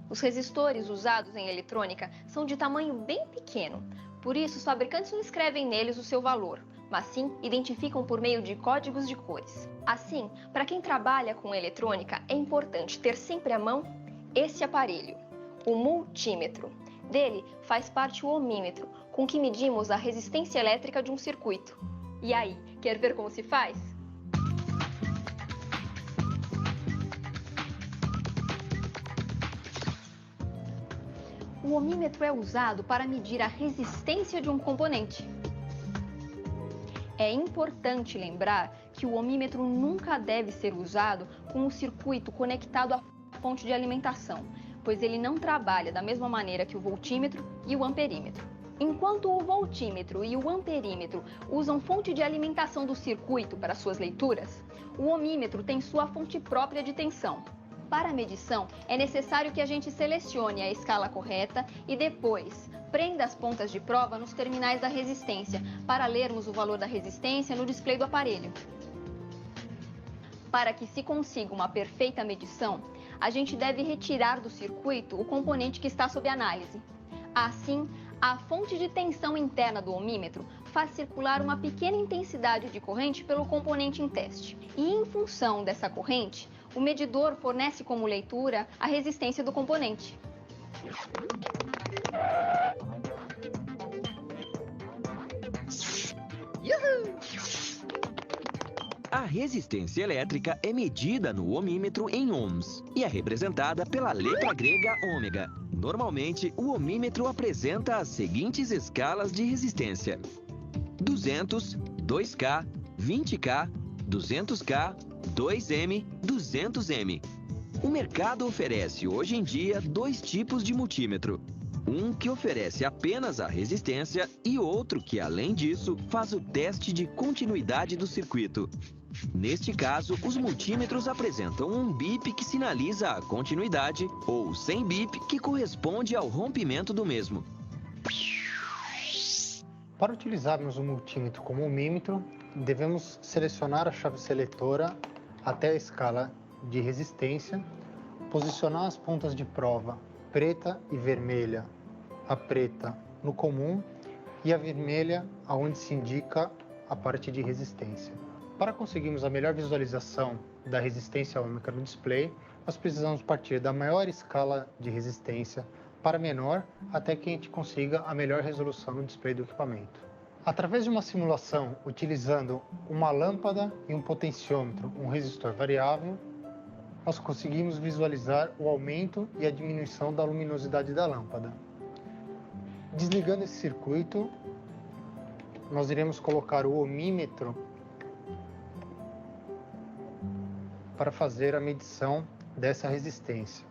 Os resistores usados em eletrônica são de tamanho bem pequeno, por isso os fabricantes não escrevem neles o seu valor, mas sim identificam por meio de códigos de cores. Assim, para quem trabalha com eletrônica, é importante ter sempre à mão esse aparelho, o multímetro. Dele faz parte o ohmímetro, com que medimos a resistência elétrica de um circuito. E aí, quer ver como se faz? O ohmímetro é usado para medir a resistência de um componente. É importante lembrar que o ohmímetro nunca deve ser usado com o circuito conectado à fonte de alimentação, pois ele não trabalha da mesma maneira que o voltímetro e o amperímetro. Enquanto o voltímetro e o amperímetro usam fonte de alimentação do circuito para suas leituras, o ohmímetro tem sua fonte própria de tensão. Para a medição, é necessário que a gente selecione a escala correta e depois prenda as pontas de prova nos terminais da resistência para lermos o valor da resistência no display do aparelho. Para que se consiga uma perfeita medição, a gente deve retirar do circuito o componente que está sob análise. Assim, a fonte de tensão interna do ohmímetro faz circular uma pequena intensidade de corrente pelo componente em teste. E em função dessa corrente, o medidor fornece como leitura a resistência do componente. A resistência elétrica é medida no ohmímetro em ohms e é representada pela letra grega ômega. Normalmente, o ohmímetro apresenta as seguintes escalas de resistência: 200, 2K, 20K, 200K, 2M, 200M. O mercado oferece hoje em dia dois tipos de multímetro. Um que oferece apenas a resistência e outro que, além disso, faz o teste de continuidade do circuito. Neste caso, os multímetros apresentam um bip que sinaliza a continuidade ou sem bip que corresponde ao rompimento do mesmo. Para utilizarmos o multímetro como ohmímetro, devemos selecionar a chave seletora até a escala de resistência, posicionar as pontas de prova preta e vermelha, a preta no comum e a vermelha aonde se indica a parte de resistência. Para conseguirmos a melhor visualização da resistência ohmica no display, nós precisamos partir da maior escala de resistência para a menor até que a gente consiga a melhor resolução no display do equipamento. Através de uma simulação utilizando uma lâmpada e um potenciômetro, um resistor variável, nós conseguimos visualizar o aumento e a diminuição da luminosidade da lâmpada. Desligando esse circuito, nós iremos colocar o ohmímetro para fazer a medição dessa resistência.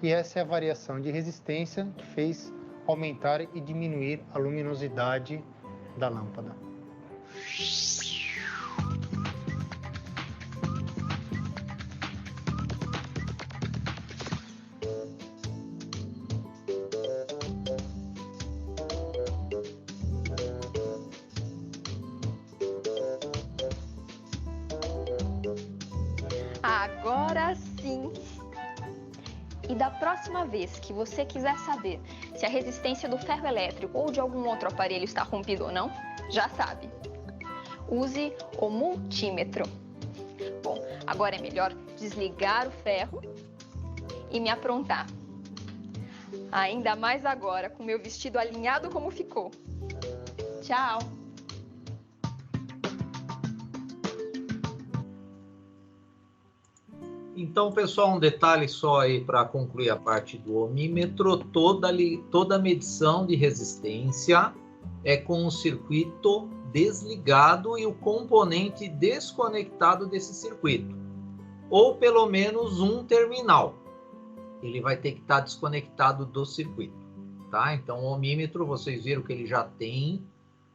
E essa é a variação de resistência que fez aumentar e diminuir a luminosidade da lâmpada. Agora sim! E da próxima vez que você quiser saber se a resistência do ferro elétrico ou de algum outro aparelho está rompido ou não, já sabe. Use o multímetro. Bom, agora é melhor desligar o ferro e me aprontar. Ainda mais agora, com meu vestido alinhado como ficou. Tchau! Então, pessoal, um detalhe só aí para concluir a parte do ohmímetro. Toda medição de resistência é com o circuito desligado e o componente desconectado desse circuito. Ou pelo menos um terminal. Ele vai ter que estar desconectado do circuito, tá? Então, o ohmímetro, vocês viram que ele já tem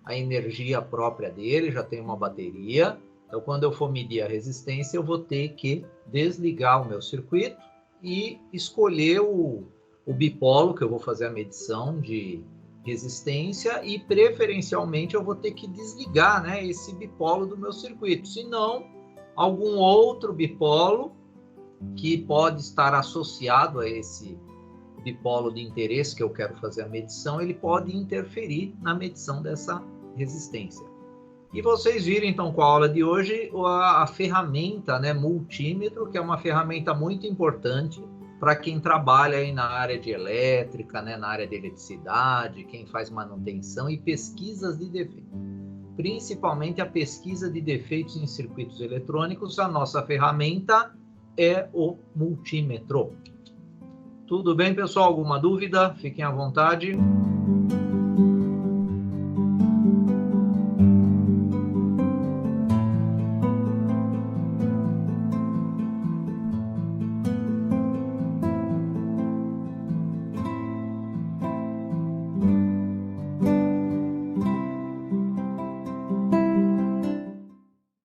a energia própria dele, já tem uma bateria. Então, quando eu for medir a resistência, eu vou ter que desligar o meu circuito e escolher o bipolo, que eu vou fazer a medição de resistência, e preferencialmente eu vou ter que desligar, né, esse bipolo do meu circuito. Senão, algum outro bipolo que pode estar associado a esse bipolo de interesse que eu quero fazer a medição, ele pode interferir na medição dessa resistência. E vocês viram, então, com a aula de hoje, a ferramenta, né, multímetro, que é uma ferramenta muito importante para quem trabalha aí na área de elétrica, né, na área de eletricidade, quem faz manutenção e pesquisas de defeitos. Principalmente a pesquisa de defeitos em circuitos eletrônicos, a nossa ferramenta é o multímetro. Tudo bem, pessoal? Alguma dúvida? Fiquem à vontade.